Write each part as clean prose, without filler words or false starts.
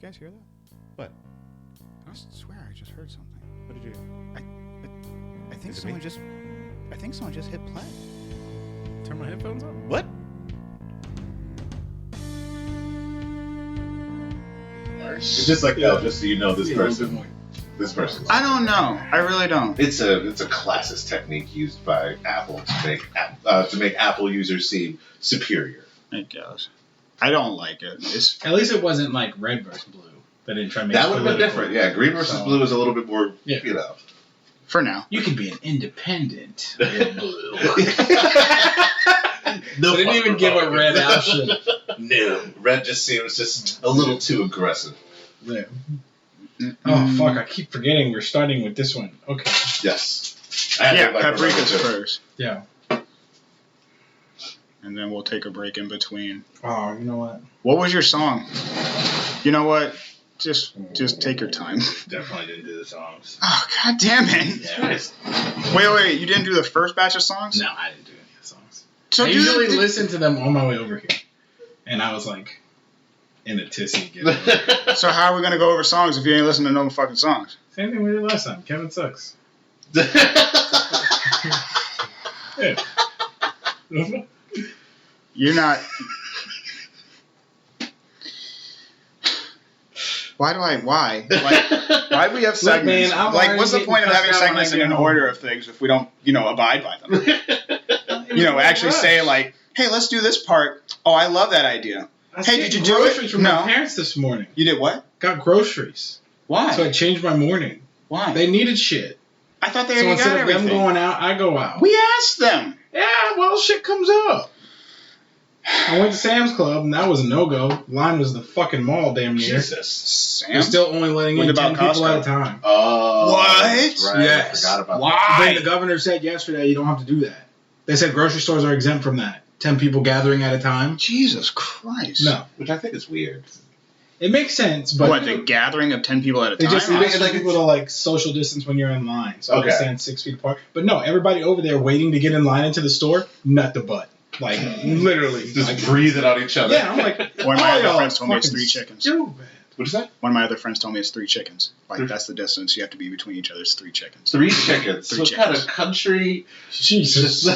you guys hear that? What? I swear I just heard something. What did you hear? I think someone just hit play. Turn my headphones on. What? It's just like just so you know, this person. I don't know. I really don't. It's a classist technique used by Apple to make Apple users seem superior. I guess. I don't like it. At least it wasn't like red versus blue. They didn't try to make That it would have been political. different. Yeah, green versus blue is a little bit more, you know. For now. You can be an independent blue. No, they didn't even give a red option. No, red just seems just a little too aggressive. Yeah. Oh fuck! I keep forgetting we're starting with this one. Okay. Yes. Paprika's first. Yeah. And then we'll take a break in between. Oh, you know what? What was your song? You know what? Just take your time. Definitely didn't do the songs. Oh, god damn it. Yeah. Wait. You didn't do the first batch of songs? No, I didn't do any of the songs. So I usually listen to them on my way over here. And I was like, in a tizzy. So how are we going to go over songs if you ain't listening to no fucking songs? Same thing we did last time. Kevin sucks. Yeah. You're not... Why? Why do we have segments? Look, man, like, what's the point of having segments in an order of things if we don't, abide by them? Actually say, like, hey, let's do this part. Oh, I love that idea. Hey, did you do groceries it? from my parents this morning. You did what? Got groceries. Why? So I changed my morning. Why? They needed shit. I thought they so already got instead of everything. them going out, I go out. We asked them. Yeah, well, shit comes up. I went to Sam's Club, and that was a no-go. Line was the fucking mall, damn near. Jesus. Sam? They're still only letting in 10 people at a time. Oh. What? Right. Yes. I forgot about Why? Then the governor said yesterday you don't have to do that. They said grocery stores are exempt from that. 10 people gathering at a time. Jesus Christ. No. Which I think is weird. It makes sense, but... What, the gathering of 10 people at a They time? just ask people to, like, social distance when you're in line. So I stand 6 feet apart. But no, everybody over there waiting to get in line into the store, nut the butt. Like, literally. Just like, breathing on each other. Yeah, I'm like... One of my other friends told me it's 3 chickens. Stupid. What is that? One of my other friends told me it's 3 chickens. Like, that's the distance you have to be between each other. It's 3 chickens. 3 chickens. Three What chickens. kind of country? Jesus.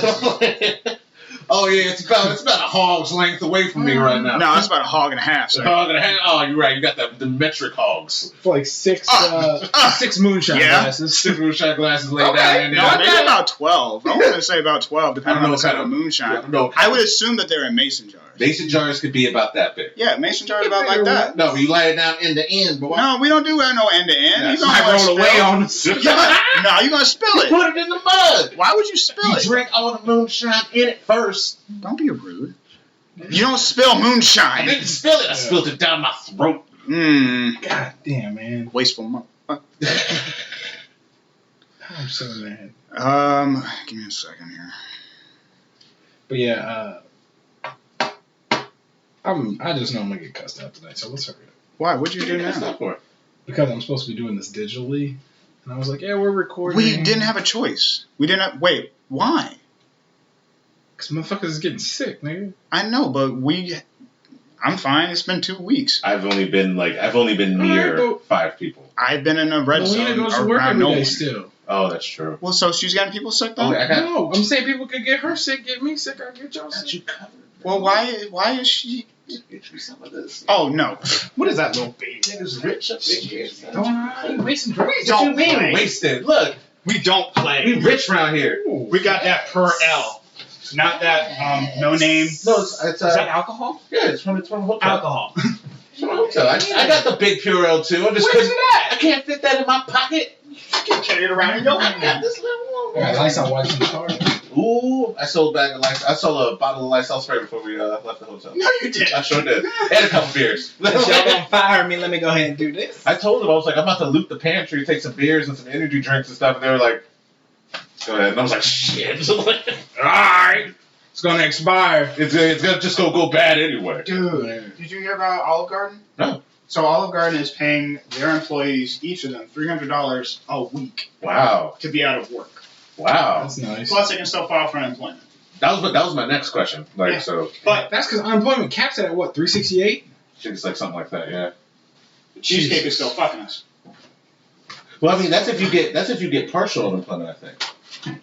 Oh yeah, it's about a hog's length away from me right now. No, that's about a hog and a half. A So. hog and a half. Oh, you're right. You got the metric hogs. For like 6 moonshine glasses. 6 moonshine glasses laid down. And No, maybe about 12. I was going to say about 12, depending on the type of moonshine. No, I would assume that they're in mason jars. Mason jars could be about that big. Yeah, mason jars about like that. No, but you lay it down end to end, boy. No, we don't do no end to end. Yes. You're going I to roll away on No, you're going to spill it. Put it in the mud. Why would you spill You it? drink all the moonshine in it first. Don't be rude. You don't spill I moonshine. didn't spill it. I spilled it down my throat. God damn, man. Wasteful month. I'm so mad. Give me a second here. But yeah, I just know I'm gonna get cussed out tonight, so let's hurry up. Why? What'd you do now? For? Because I'm supposed to be doing this digitally, and I was like, yeah, we're recording. We didn't have a choice. We didn't have... Wait, why? Because motherfuckers is getting sick, nigga. I know, but I'm fine. It's been 2 weeks. I've only been near 5 people. I've been in a red Melina zone goes to work around every no day one. still. Oh, that's true. Well, so she's gotten people sick though? Oh, I got No, I'm saying people could get her sick, get me sick, I get y'all got sick. you covered. Well, why is she... Get you some of this. Oh, no. What is that little baby? Niggas rich up in here. Don't wasting drinks. Don't What you mean play. wasted? Look, We don't play. we rich around here. We got that per L. Not that, no name. No, it's Is that alcohol? yeah, it's from a hotel. Alcohol. It's from a hotel. I got the big Purell too. I'm just Where's it I at? can't fit that in my pocket. You can carry it around in your I got hand. this little one. Yeah, at least I'm watching the car. Ooh, I sold a bottle of Lysol spray before we left the hotel. No, you didn't. I sure did. And a couple beers. Y'all gonna fire me, let me go ahead and do this. I told them, I was like, I'm about to loot the pantry, take some beers and some energy drinks and stuff, and they were like, go ahead. And I was like, shit. Alright. It's gonna expire. It's gonna just go bad anyway. Dude, did you hear about Olive Garden? No. So Olive Garden is paying their employees, each of them, $300 a week Wow. to be out of work. Wow. That's nice. Plus, they can still file for unemployment. That was my next question. Like, Yeah. so, But That's because unemployment caps it at what, 368? I think it's like something like that, yeah. The cheesecake is still fucking us. Well, I mean, that's if you get partial unemployment, I think.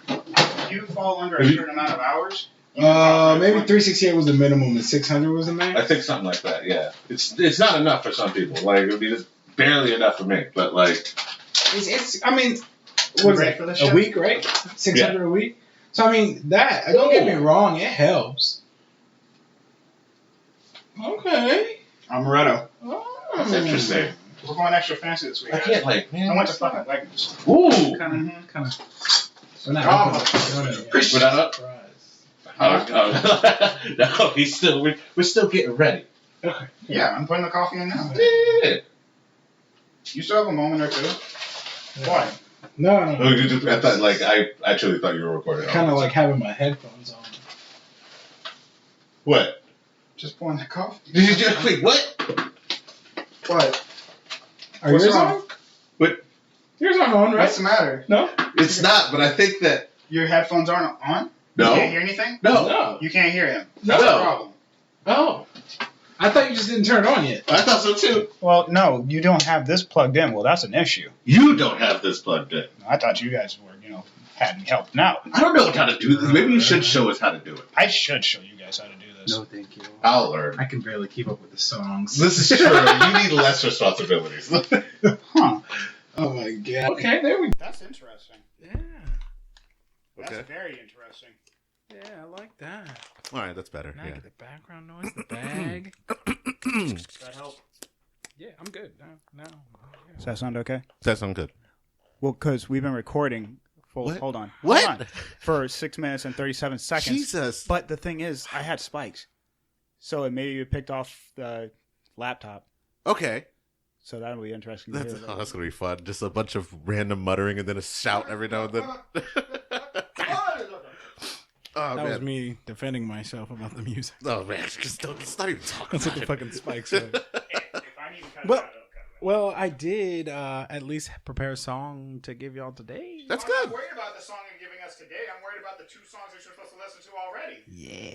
If you fall under a certain amount of hours. Maybe 368 was the minimum and 600 was the max. I think something like that. Yeah, it's not enough for some people. Like, I mean, it's barely enough for me. But like, it's I mean, what is it? A week, right? 600 a week. So I mean, that don't get me wrong, it helps. Okay. Amaretto. Oh. That's interesting. We're going extra fancy this week. I can't man. I went to fucking Wegmans. Ooh. Kind of. We're not We're not up. No, we're still getting ready. Okay. Yeah, I'm putting the coffee in now. Yeah. You still have a moment or two. Why? No. I actually thought you were recording. Kind of like having my headphones on. What? Just pouring the coffee. Wait, what? What? Are yours on? What? Yours aren't on, right? What's the matter? No? It's not, but I think that... Your headphones aren't on? No. You can't hear anything? No. You can't hear him. No. That's the problem. Oh. I thought you just didn't turn it on yet. I thought so too. Well, no, you don't have this plugged in. Well, that's an issue. You don't have this plugged in. I thought you guys were, had me helping out. I don't know how to do this. Maybe you should show us how to do it. I should show you guys how to do this. No, thank you. I'll learn. I can barely keep up with the songs. This is true. You need less responsibilities. Huh. Oh my god. Okay, there we go. That's interesting. Yeah. That's very interesting. Yeah, I like that. All right, that's better. Now I Yeah. get the background noise, the bag. Does that help? Yeah, I'm good. No. Does that sound okay? That sounds good. Well, because we've been recording. What? Hold on. What? Hold on. For 6 minutes and 37 seconds. Jesus. But the thing is, I had spikes. So it maybe picked off the laptop. Okay. So that'll be interesting. That's to hear. going to be fun. Just a bunch of random muttering and then a shout every now and then. Oh, That man. was me defending myself about the music. Oh, man. Just don't, let's not even talk That's what about the it. fucking spikes are. If I need to cut Well- it out, I'll cut it out. Well, I did at least prepare a song to give y'all today. That's I'm good. not worried about the song you're giving us today. I'm worried about the 2 songs that you're supposed to listen to already. Yeah.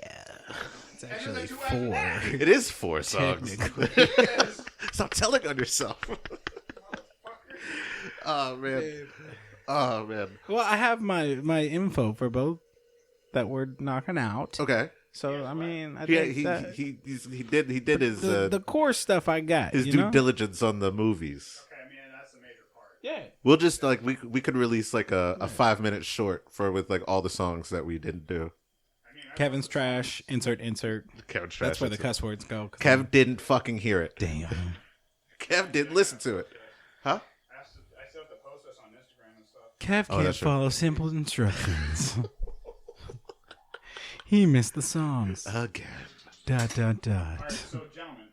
It's And actually then the 2 after that. 4. It is 4 songs. Yes. Stop telling on yourself. Oh, man. Oh, man. Well, I have my info for both that we're knocking out. Okay. So I mean, I Yeah, think that he did his the core stuff I got. his you due know? diligence on the movies. Okay, I mean, that's the major part. Yeah. We'll just like we could release like a 5-minute short with like all the songs that we didn't do. Kevin's trash. Insert. Kevin Trash. That's where the cuss words go. Kev didn't fucking hear it. Damn. Kev didn't listen to it. Huh? I still have to post this on Instagram and stuff. Kev Oh, can't that's true. follow simple instructions. He missed the songs. Again. Dot. All right, so gentlemen,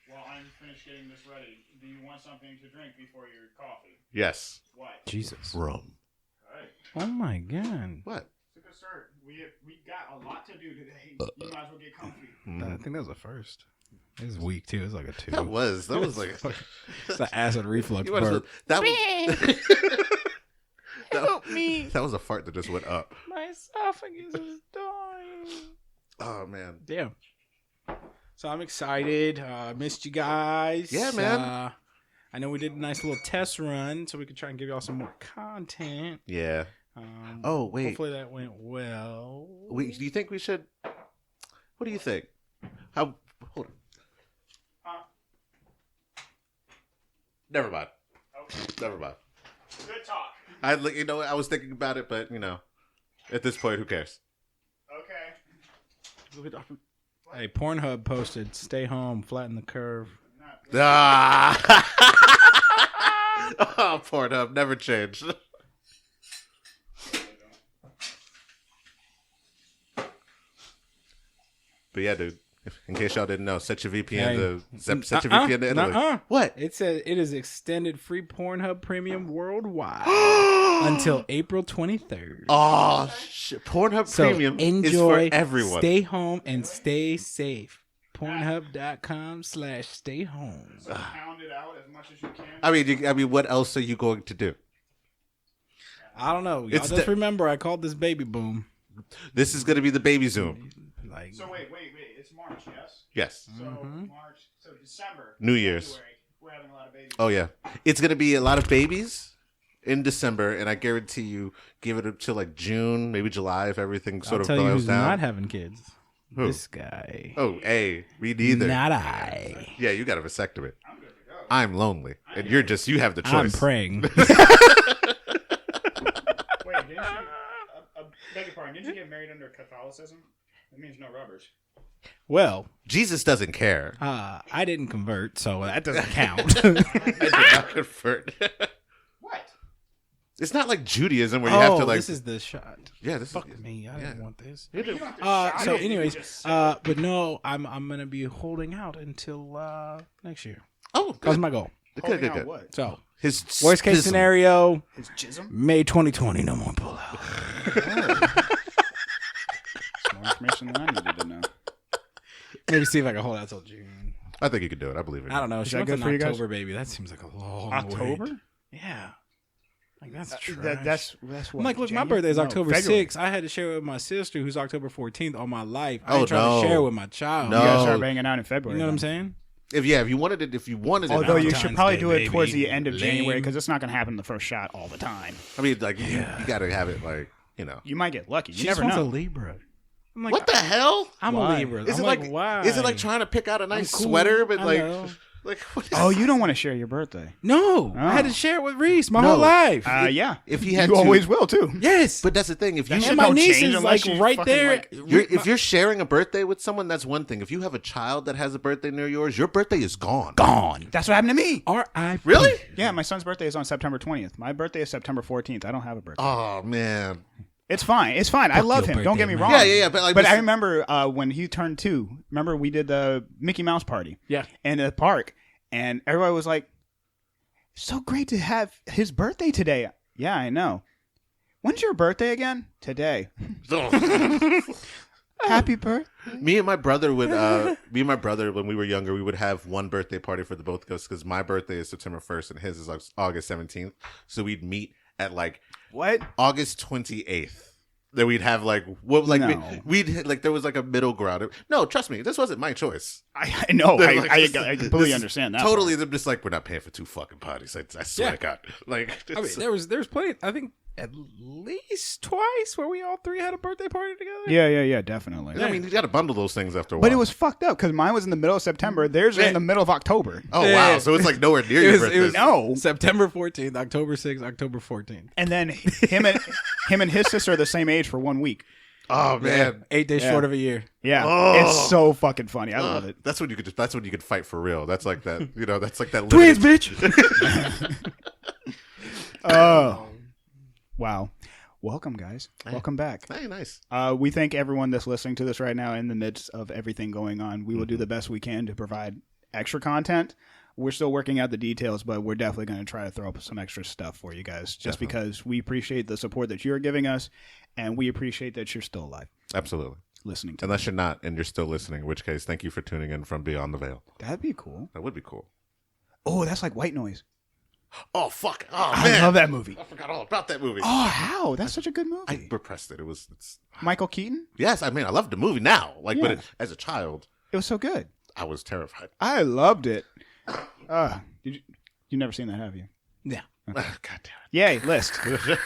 while I'm finished getting this ready, do you want something to drink before your coffee? Yes. What? Jesus. Rum. All right. Oh my god. What? It's a good start. We got a lot to do today. You might as well get comfy. I think that was the first. It was weak too. It was like a 2. That was like It's the acid reflux you might as well- burp. that was Help me. that was a fart that just went up. My esophagus is dying. Oh man. Yeah. So I'm excited. Missed you guys. Yeah, man. I know we did a nice little test run, so we could try and give y'all some more content. Yeah. Oh, wait. Hopefully that went well. Do you think we should? What do you think? How? Hold on. Never mind. Okay. Never mind. Good talk. I was thinking about it, but at this point, who cares? Okay. Hey, Pornhub posted, "Stay home, flatten the curve." Ah! Oh, Pornhub never changed. But yeah, dude. In case y'all didn't know, set your VPN set your VPN to Italy. What? It says it is extended free Pornhub Premium worldwide until April 23rd. Oh, shit. Pornhub So Premium enjoy, is for everyone. Stay home and stay safe. Pornhub.com/stay home. So pound it out as much as you can. I mean, what else are you going to do? I don't know. Y'all It's just the- remember I called this baby boom. This is going to be the baby Zoom. Like, So wait. It's March, yes? Yes. So Mhm. March. So December. New Year's. January. we're having a lot of babies. Oh yeah, it's gonna be a lot of babies in December, and I guarantee you, give it until like June, maybe July, if everything sort I'll of tell you boils who's down. not having kids. Who? This guy. Oh, hey, me neither. Not I. Yeah, you got a vasectomy. I'm lonely, and you have the choice. I'm praying. Wait, didn't you? Beg your pardon. Didn't you get married under Catholicism? That means no rubbers. Well, Jesus doesn't care. I didn't convert, so that doesn't count. I did not convert. What? It's not like Judaism where you have to like. This is the shot. Yeah, this Fuck is. me. I didn't want this. You don't have to shot So, it, you anyways, just- but no, I'm gonna be holding out until next year. Oh, That's good. my goal. holding Good. out what? So, His worst case schism. scenario, His jism? May 2020, no more pullout. More information than I needed to know. Maybe see if I can hold out till June. I think you could do it. I believe in I don't know. Is She that wants good an for you guys? October baby. That seems like a long October? wait. Yeah. Like that's trash. That's what. I'm like, look, my January? birthday is No, October February. 6th. I had to share it with my sister, who's October 14th, all my life. I Oh, ain't trying no. to share it with my child. No. You guys start banging out in February. You know what I'm then. saying? If you wanted it, Although you Valentine's should probably Day, do it baby. towards the end of January Lame. because it's not going to happen in the first shot all the time. I mean, like you gotta have it, like You might get lucky. You She never just wants know. a Libra. I'm like, what the hell? I'm Why? a Libra. Is I'm it like why? Is it like trying to pick out a nice cool. sweater, but I like know. what is Oh, you don't want to share your birthday? No, Oh. I had to share it with Reese my No. whole life. Yeah. if he had You to, always will too. Yes, But that's the thing. If you That shit and my don't niece change is unless like you right fucking, there. like- if you're sharing a birthday with someone, that's one thing. If you have a child that has a birthday near yours, your birthday is gone. Gone. That's what happened to me. R.I.P. Really? Yeah, my son's birthday is on September 20th. My birthday is September 14th. I don't have a birthday. Oh man. It's fine. It's fine. I love your him. Don't get me birthday, wrong. man. Yeah. But like, But I remember when he turned 2. Remember we did the Mickey Mouse party. Yeah. In the park, and everybody was like, "So great to have his birthday today." Yeah, I know. When's your birthday again? Today. Happy birthday. me and my brother would when we were younger, we would have one birthday party for the both of us because my birthday is September 1st and his is like August 17th. So we'd meet at like What? August 28th. Then we'd have like what like No. we'd like there was like a middle ground. No, trust me, this wasn't my choice. I know. Like, I this completely is understand that. Totally, they're just like we're not paying for 2 fucking parties. I swear Yeah. to God, like I mean, there's plenty. I think at least twice where we all three had a birthday party together. Yeah, definitely. I mean, you got to bundle those things after a while. But it was fucked up because mine was in the middle of September. Theirs are in the middle of October. oh Yeah. wow, so it's like nowhere near your birthday. No. September 14th, October 6th, October 14th. And then him and his sister are the same age for 1 week. Oh man, 8 days Yeah. short of a year. Yeah, Oh. it's so fucking funny. I love it. That's when you could. That's when you could fight for real. That's like that. You know. That's like that. Twins, limited- bitch. Oh, wow. Welcome, guys. Welcome back. Hey, nice. We thank everyone that's listening to this right now in the midst of everything going on. We will do the best we can to provide extra content. We're still working out the details, but we're definitely going to try to throw up some extra stuff for you guys just because we appreciate the support that you're giving us and we appreciate that you're still alive Absolutely. listening to Unless you're not and you're still listening, in which case, thank you for tuning in from Beyond the Veil. That'd be cool. That would be cool. Oh, that's like White Noise. Oh fuck! Oh I man, love that movie. I forgot all about that movie. Oh, how? That's such a good movie. I repressed it. It's Michael Keaton? yes. I mean, I love the movie now. Like, Yeah. but as a child, It was so good. I was terrified. I loved it. Did you never seen that, have you? Yeah. God Yay, list. damn it.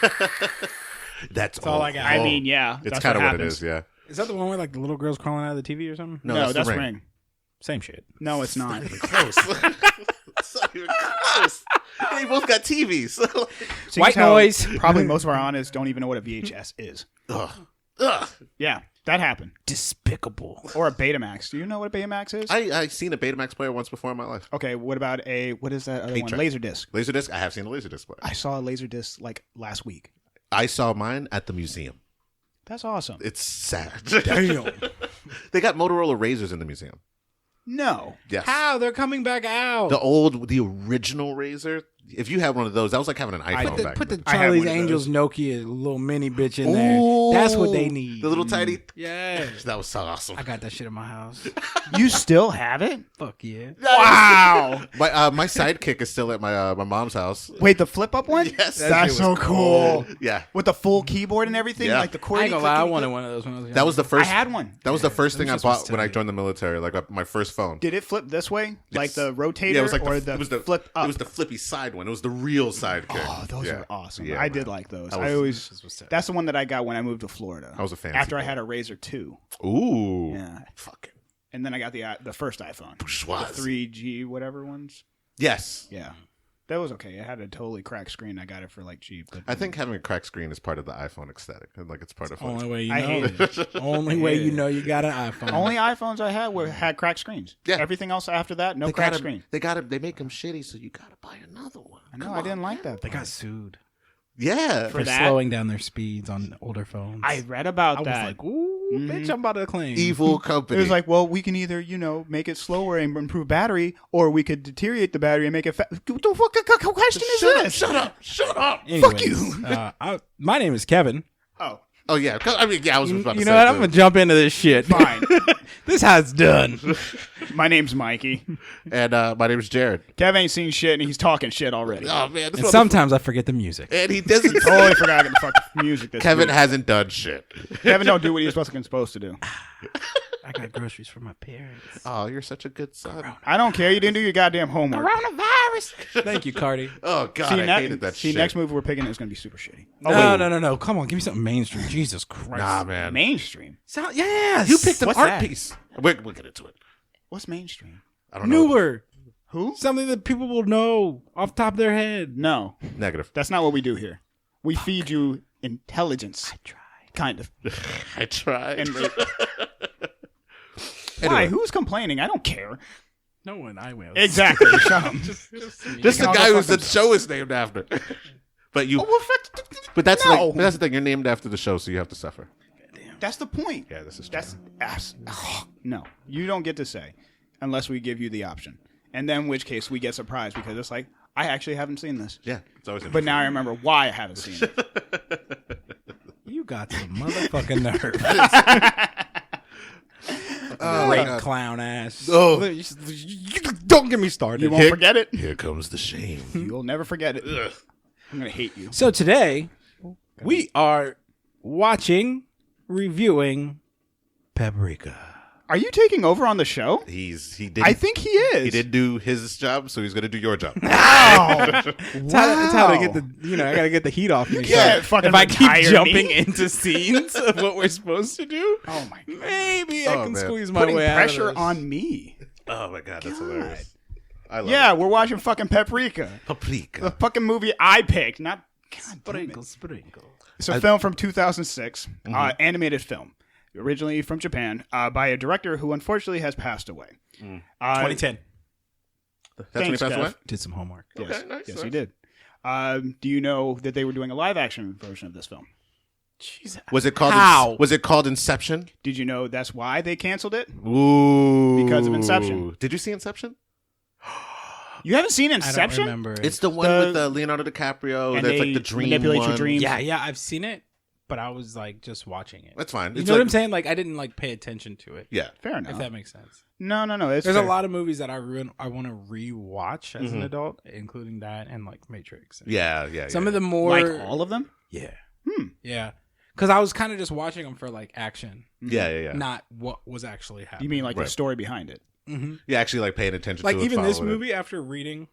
That's all I got. I mean, yeah. it's that's kind of what it happens. is. Yeah. Is that the one where like the little girl's crawling out of the TV or something? No, that's the Ring. Same shit. No, it's not. Close. It's not even close. They both got TVs. Seems White how noise. Probably most of our audience don't even know what a VHS is. Ugh. Ugh. Yeah, that happened. Despicable. Or a Betamax. Do you know what a Betamax is? I seen a Betamax player once before in my life. Okay, what about what is that other one? Eight-track. Laserdisc. Laserdisc. I have seen a Laserdisc player. I saw a Laserdisc like last week. I saw mine at the museum. That's awesome. It's sad. Damn. They got Motorola Razors in the museum. No. Yes. How? They're coming back out. The original Razor, if you had one of those, that was like having an iPhone back Put the then. I had Charlie's one of Angels those. Nokia little mini bitch in there. That's what they need. The little tiny. Yeah. That was so awesome. I got that shit in my house. You still have it? Fuck yeah. Wow. My Sidekick is still at my mom's house. Wait, the flip up one? Yes. That That's shit so was cool. Yeah, With the full keyboard and everything, Yeah. like the I QWERTY. ain't gonna lie, I clickety wanted click. one of those when I was young. that was the I first. had one. That was the first thing I Those shits was bought when I tight. joined the military. Like my first phone. Did it flip this way, like Yes. the rotator, Yeah, it was like or it was the flip up? It was the flippy side one. It was the real Sidekick. Oh, those Yeah. are awesome. Yeah, I man. did like those. That I was- always. This was tight. That's the one that I got when I moved to Florida. I was a fancy after I boy. had a Razr 2. Ooh. Yeah, Fucking. and then I got the first iPhone, the Bourgeoisie. 3G whatever ones. Yes. Yeah, that was okay. It had a totally cracked screen. I got it for like cheap. But I think having a cracked screen is part of the iPhone aesthetic. Like it's part of Only way you I know. hate Only way you know you got an iPhone. only iPhones I had had cracked screens. Yeah. Everything else after that, no cracked screen. They make them shitty, so you gotta buy another one. I know. Come I didn't on, like man. that. They part. got sued Yeah. For for that? slowing down their speeds on older phones. I read about I was that. like, ooh, Mhm. bitch, I'm about to claim. Evil company. It was like, well, we can either, make it slower and improve battery, or we could deteriorate the battery and make it fast. What the fuck question is this? Shut up. Anyways, you. My name is Kevin. Oh, Oh yeah. I mean, yeah. I was about to You say. know what? it, I'm too. gonna jump into this shit. fine. This how it's done. My name's Mikey. And my name is Jared. Kev ain't seen shit, and he's talking shit already. Oh man. This And sometimes I forget the music. and he doesn't. Totally forgot to get the fucking music this Kevin week. hasn't done shit. Kevin don't do what he's supposed to do. I got groceries for my parents. Oh, you're such a good son. I don't care. You didn't do your goddamn homework. Coronavirus. Thank you, Cardi. Oh god, See, I hated that shit. next movie we're picking is going to be super shitty. No. Come on, give me something mainstream. Jesus Christ. Nah, man. Mainstream? Yes. You picked an What's art that? piece. We'll get into it. What's mainstream? I don't know. newer. Who? Something that people will know off the top of their head. No, Negative. that's not what we do here. We feed you intelligence. I tried. Kind of. I tried. And Anyway. why? Who's complaining? I don't care. No one. I will. Exactly. Shut up. Just the I'll guy go who's the fuck show is named after. But you. Oh, well, But that's no. like, that's the thing. You're named after the show, so you have to suffer. That's the point. Yeah, this is true. That's no. You don't get to say unless we give you the option, and then in which case we get surprised because it's like I actually haven't seen this, Yeah, it's always. but now I remember why I haven't seen it. You got some motherfucking nerve. Oh, Great my God. clown ass. Oh. Don't get me started. You won't forget it. Here comes the shame. You'll never forget it. I'm gonna hate you. So today we are watching, reviewing Paprika. Are you taking over on the show? He did. I think he is. he did do his job, so he's gonna do your job. Wow. It's how to get the I gotta get the heat off me. can't fucking if I keep retire jumping me. into scenes of what we're supposed to do, Oh my god. maybe I Oh, can man. squeeze my Putting way out pressure of this. on me. Oh my god, that's hilarious. I love Yeah, we're watching fucking Paprika. it. Paprika. The fucking movie I picked, not God damn it. Sprinkle. It's a film from 2006, animated film, originally from Japan, by a director who unfortunately has passed away. 2010. That's when he Thanks, passed Kev. away. Did some homework. Yes, Okay, nice, yes, nice. he did. Do you know that they were doing a live-action version of this film? Jeez. Was it called? How? Was it called Inception? Did you know that's why they canceled it? Ooh. Because of Inception. Did you see Inception? You haven't seen I don't Inception? remember. It's the one The- with Leonardo DiCaprio. And That's they like the dream manipulate one. your dreams. yeah, I've seen it, but I was like just watching it. That's fine. You It's know what like- I'm saying? Like I didn't like pay attention to it. Yeah. Fair If enough. that makes sense. No. It's There's fair. a lot of movies that I want to rewatch as an Mhm. adult, including that and like Matrix. And Yeah. some of the more Like all of them? yeah, Hmm. yeah. Because I was kind of just watching them for like action, Yeah. not what was actually happening. You mean like the Right. story behind it? Mm-hmm. Yeah, actually, like paying attention Like to it. even this following it. movie, after reading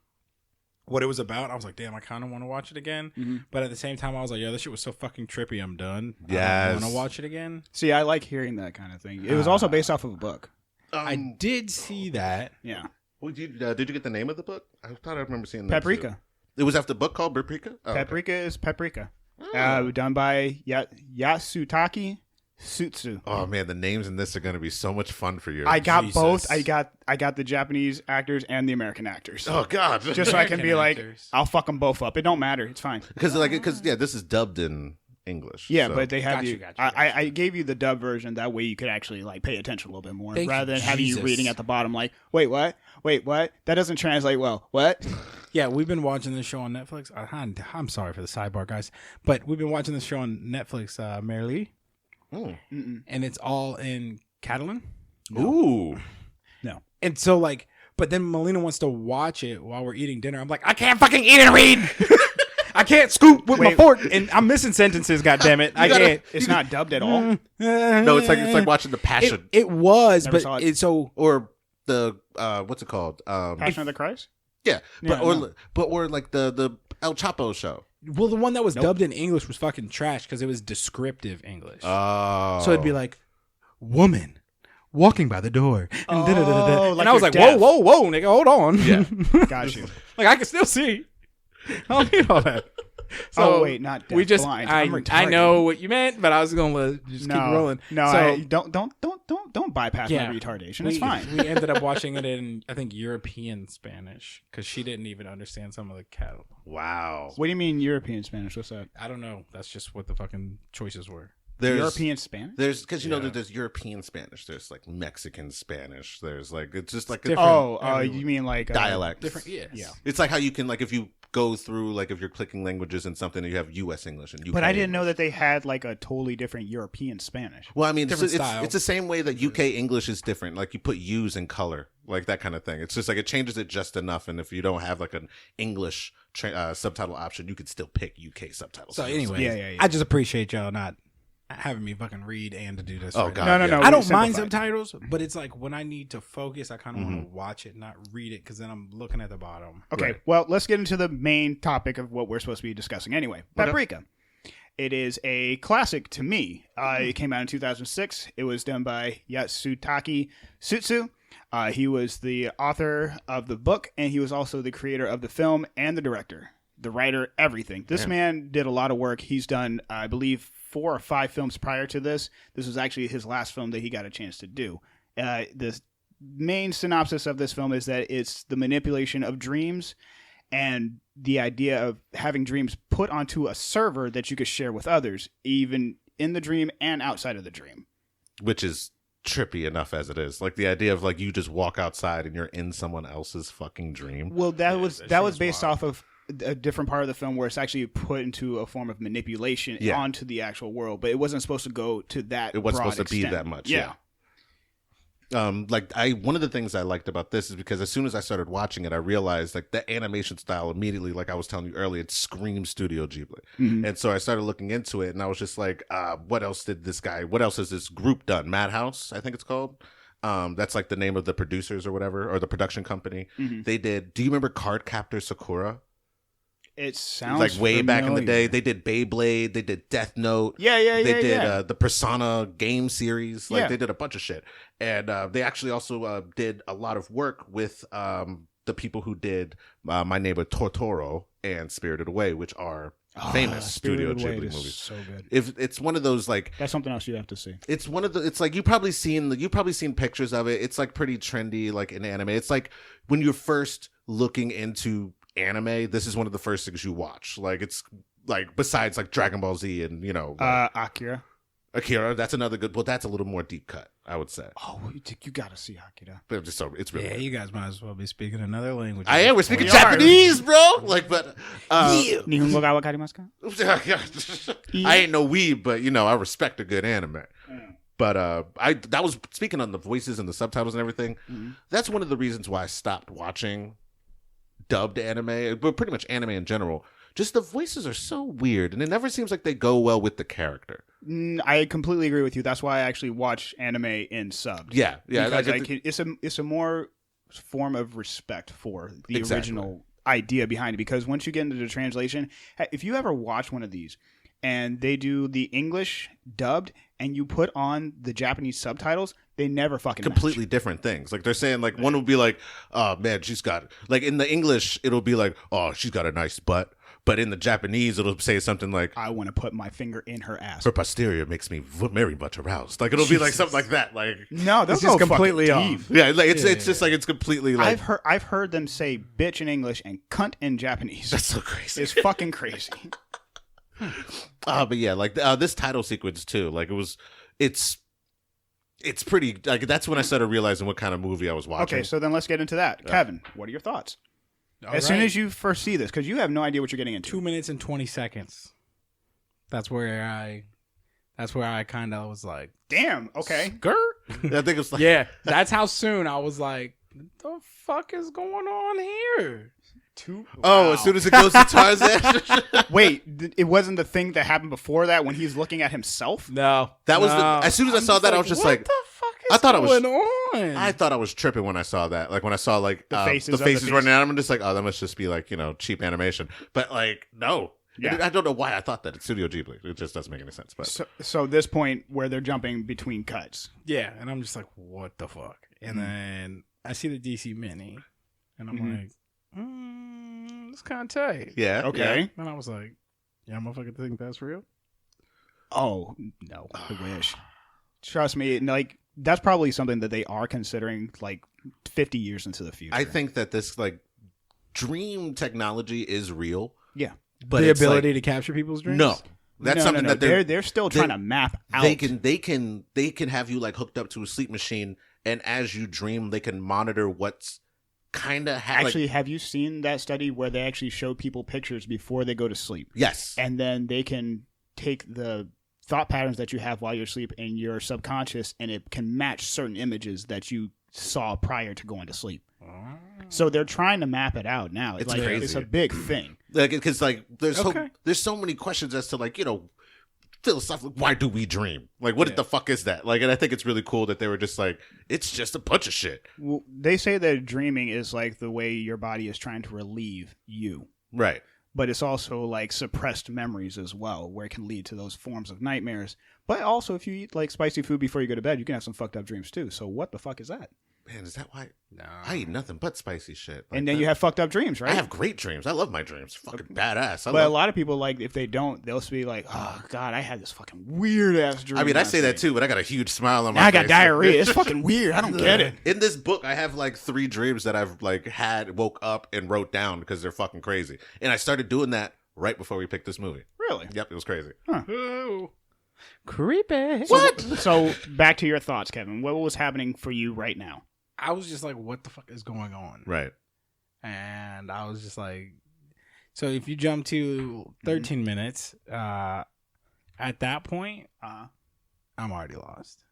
what it was about, I was like, damn, I kind of want to watch it again. Mhm. But at the same time, I was like, yo, this shit was so fucking trippy. I'm done. I Yes. want to watch it again. See, I like hearing that kind of thing. It was also based off of a book. I did see that. Yeah. Did you get the name of the book? I thought I remember seeing that. Paprika. too. It was after the book called Paprika? Oh, okay. Paprika is Paprika. Oh. Done by Yasutaki Sutsu. Oh man, the names in this are going to be so much fun for you. I got Jesus. both. I got the Japanese actors and the American actors. Oh god. Just so I can be American like, actors. I'll fuck them both up. It don't matter. It's fine. because this is dubbed in English. Yeah, so- but they have Gotcha. I gave you the dub version. That way you could actually like pay attention a little bit more, Thank rather you, than having you Jesus. reading at the bottom like, wait, what? That doesn't translate well. What? Yeah, we've been watching this show on Netflix. I'm sorry for the sidebar, guys, but we've been watching this show on Netflix, Merrily, and it's all in Catalan. Ooh. No. And so, like, but then Melina wants to watch it while we're eating dinner. I'm like, I can't fucking eat and read. I can't scoop with my fork, and I'm missing sentences. God damn it, I can't. It's not dubbed at all. No, it's like watching The Passion. It was, Never but saw it. it's so. Or the what's it called? Passion of the Christ. Yeah, Yeah, or like the El Chapo show. Well, the one that was dubbed in English was fucking trash because it was descriptive English. Oh, So it'd be like, woman walking by the door. And, like and I was you're like, deaf. whoa, nigga, hold on. Yeah. Got you. Like, I can still see. I don't need all that. So Oh wait, not deaf, we just, blind. I I'm retarded. know what you meant, but I was gonna just keep rolling. No, so, don't bypass Yeah. my retardation. It's fine. We ended up watching it in, I think, European Spanish because she didn't even understand some of the cattle. wow. What do you mean European Spanish? What's that? I don't know. That's just what the fucking choices were. There's European Spanish? There's because you know that there's European Spanish. There's like Mexican Spanish. There's like it's just like Different. Oh, everywhere. you mean like dialect. Different, yes. Yeah. It's like how you can like if you go through like if you're clicking languages and something, you have U.S. English and UK. But I didn't know English. that they had like a totally different European Spanish. Well, I mean, Different it's style. the same way that UK English is different. Like you put U's in color, like that kind of thing. It's just like it changes it just enough. And if you don't have like an English subtitle option, you could still pick UK subtitles. So anyway, Yeah. I just appreciate y'all not having me fucking read and to do this. Oh, right God. now. No. I don't mind simplified. subtitles, but it's like when I need to focus, I kind of want to watch it, not read it, because then I'm looking at the bottom. Okay, Right. well, let's get into the main topic of what we're supposed to be discussing anyway. Paprika. It is a classic to me. It came out in 2006. It was done by Yatsutake Sutsu. He was the author of the book, and he was also the creator of the film and the director, the writer, everything. This man did a lot of work. He's done, I believe, 4 or 5 films prior to this. This was actually his last film that he got a chance to do. The main synopsis of this film is that it's the manipulation of dreams and the idea of having dreams put onto a server that you could share with others, even in the dream and outside of the dream. Which is trippy enough as it is. Like the idea of like you just walk outside and you're in someone else's fucking dream. Well, that was shit's based wild. off of a different part of the film where it's actually put into a form of manipulation onto the actual world, but it wasn't supposed to go to that. It wasn't broad supposed to be extent. that much. Yeah. One of the things I liked about this is because as soon as I started watching it, I realized like the animation style immediately, like I was telling you earlier, it screams Studio Ghibli. And so I started looking into it and I was just like, what else has this group done? Madhouse, I think it's called. That's like the name of the producers or whatever, or the production company. They did, do you remember Card Captor Sakura? It sounds Like way back in the day, familiar. they did Beyblade, they did Death Note. Yeah. They did yeah. the Persona game series. Like Yeah. they did a bunch of shit. And they actually also did a lot of work with the people who did My Neighbor Totoro and Spirited Away, which are famous Studio Spirited Away Ghibli is movies. So good. If it's one of those like That's something else you have to see. it's one of the it's like you've probably seen pictures of it. It's like pretty trendy like in anime. It's like when you're first looking into anime, this is one of the first things you watch. Like it's like besides like Dragon Ball Z and Akira. Akira, that's another good. Well, that's a little more deep cut, I would say. Oh, you gotta see Akira. But it's really Yeah, good. you guys might as well be speaking another language. I am. We're speaking We are. Japanese, bro. Like, but Nihongo ga wakarimasu ka? I ain't no weeb, but I respect a good anime. But that was speaking on the voices and the subtitles and everything. That's one of the reasons why I stopped watching dubbed anime, but pretty much anime in general. Just the voices are so weird, and it never seems like they go well with the character. I completely agree with you. That's why I actually watch anime in subbed. Yeah. Because it's a more form of respect for the original idea behind it. Because once you get into the translation, if you ever watch one of these and they do the English dubbed and you put on the Japanese subtitles, they never fucking completely different things. Like they're saying, like one will be like, "Oh man, she's got," like in the English it'll be like, "Oh, she's got a nice butt," but in the Japanese it'll say something like, I want to put my finger in her ass. "Her posterior makes me very much aroused." Like it'll be like something like that. Like No, that's just just completely completely off. deep. yeah, like it's just like it's completely like I've heard them say bitch in English and cunt in Japanese. that's so crazy. It's fucking crazy. But yeah, like this title sequence too. Like it's pretty. Like that's when I started realizing what kind of movie I was watching. Okay, so then let's get into that. Kevin, what are your thoughts? As soon as you first see this, because you have no idea what you're getting into. 2 minutes and 20 seconds. That's where I kind of was like, damn, okay. Skirt? I think it was like, yeah, that's how soon I was like, what the fuck is going on here? As soon as it goes to Tarzan. Wait, it wasn't the thing that happened before that when he's looking at himself? No. That was as soon as I saw that, I was just like, what the fuck is I thought going on? I thought I was tripping when I saw that. Like when I saw like the faces running out, I'm just like, oh, that must just be like, cheap animation. But like, no. Yeah. I don't know why I thought that. It's Studio Ghibli. It just doesn't make any sense. But so this point where they're jumping between cuts. Yeah, and I'm just like, what the fuck? And then I see the DC Mini, and I'm like, it's kind of tight. Yeah. Okay. Yeah. And I was like, yeah, motherfucker think that's real? Oh, no. I wish. Trust me, like, that's probably something that they are considering, like, 50 years into the future. I think that this, like, dream technology is real. Yeah. But the ability to capture people's dreams? No. That's something that they're still trying to map out. They can have you, like, hooked up to a sleep machine, and as you dream, they can monitor what's kind of actually, have you seen that study where they actually show people pictures before they go to sleep? Yes. And then they can take the thought patterns that you have while you're asleep in your subconscious, and it can match certain images that you saw prior to going to sleep. So they're trying to map it out now. It's like crazy. It's a big thing. Like, because like there's so many questions as to, like, philosophically, why do we dream? Like, what the fuck is that? Like, and I think it's really cool that they were just like, it's just a bunch of shit. Well, they say that dreaming is like the way your body is trying to relieve you. Right. But it's also like suppressed memories as well, where it can lead to those forms of nightmares. But also, if you eat like spicy food before you go to bed, you can have some fucked up dreams too. So what the fuck is that? Man, is that why? No. I eat nothing but spicy shit. Like and then you have fucked up dreams, right? I have great dreams. I love my dreams. Fucking badass. But a lot of people, like, if they don't, they'll be like, oh, God, I had this fucking weird-ass dream. I mean, I say that too, but I got a huge smile on my face. I got diarrhea. It's fucking weird. I don't get it. In this book, I have, like, 3 dreams that I've, like, woke up and wrote down because they're fucking crazy. And I started doing that right before we picked this movie. Really? Yep, it was crazy. Huh. Oh. Creepy. What? So back to your thoughts, Kevin. What was happening for you right now? I was just like, what the fuck is going on? Right. And I was just like, so if you jump to 13 minutes, at that point, I'm already lost.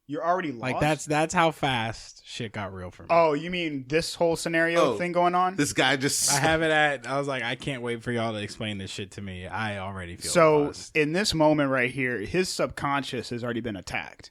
You're already lost? Like, that's how fast shit got real for me. Oh, you mean this whole scenario thing going on? This guy just... I was like, I can't wait for y'all to explain this shit to me. I already feel lost. In this moment right here, his subconscious has already been attacked.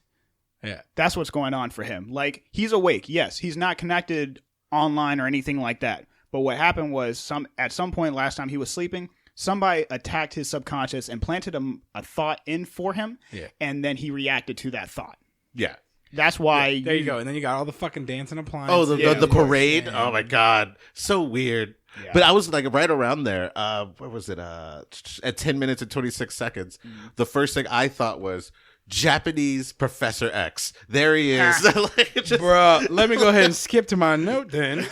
Yeah. That's what's going on for him. Like, he's awake. Yes, he's not connected online or anything like that. But what happened was at some point last time he was sleeping, somebody attacked his subconscious and planted a thought in for him. Yeah. And then he reacted to that thought. Yeah. That's why. Yeah, there you go. And then you got all the fucking dancing appliances. Oh, the parade. Yeah. Oh my God. So weird. Yeah. But I was like right around there. Where was it? At 10 minutes and 26 seconds. The first thing I thought was, Japanese Professor X. There he is. Bruh, let me go ahead and skip to my note then.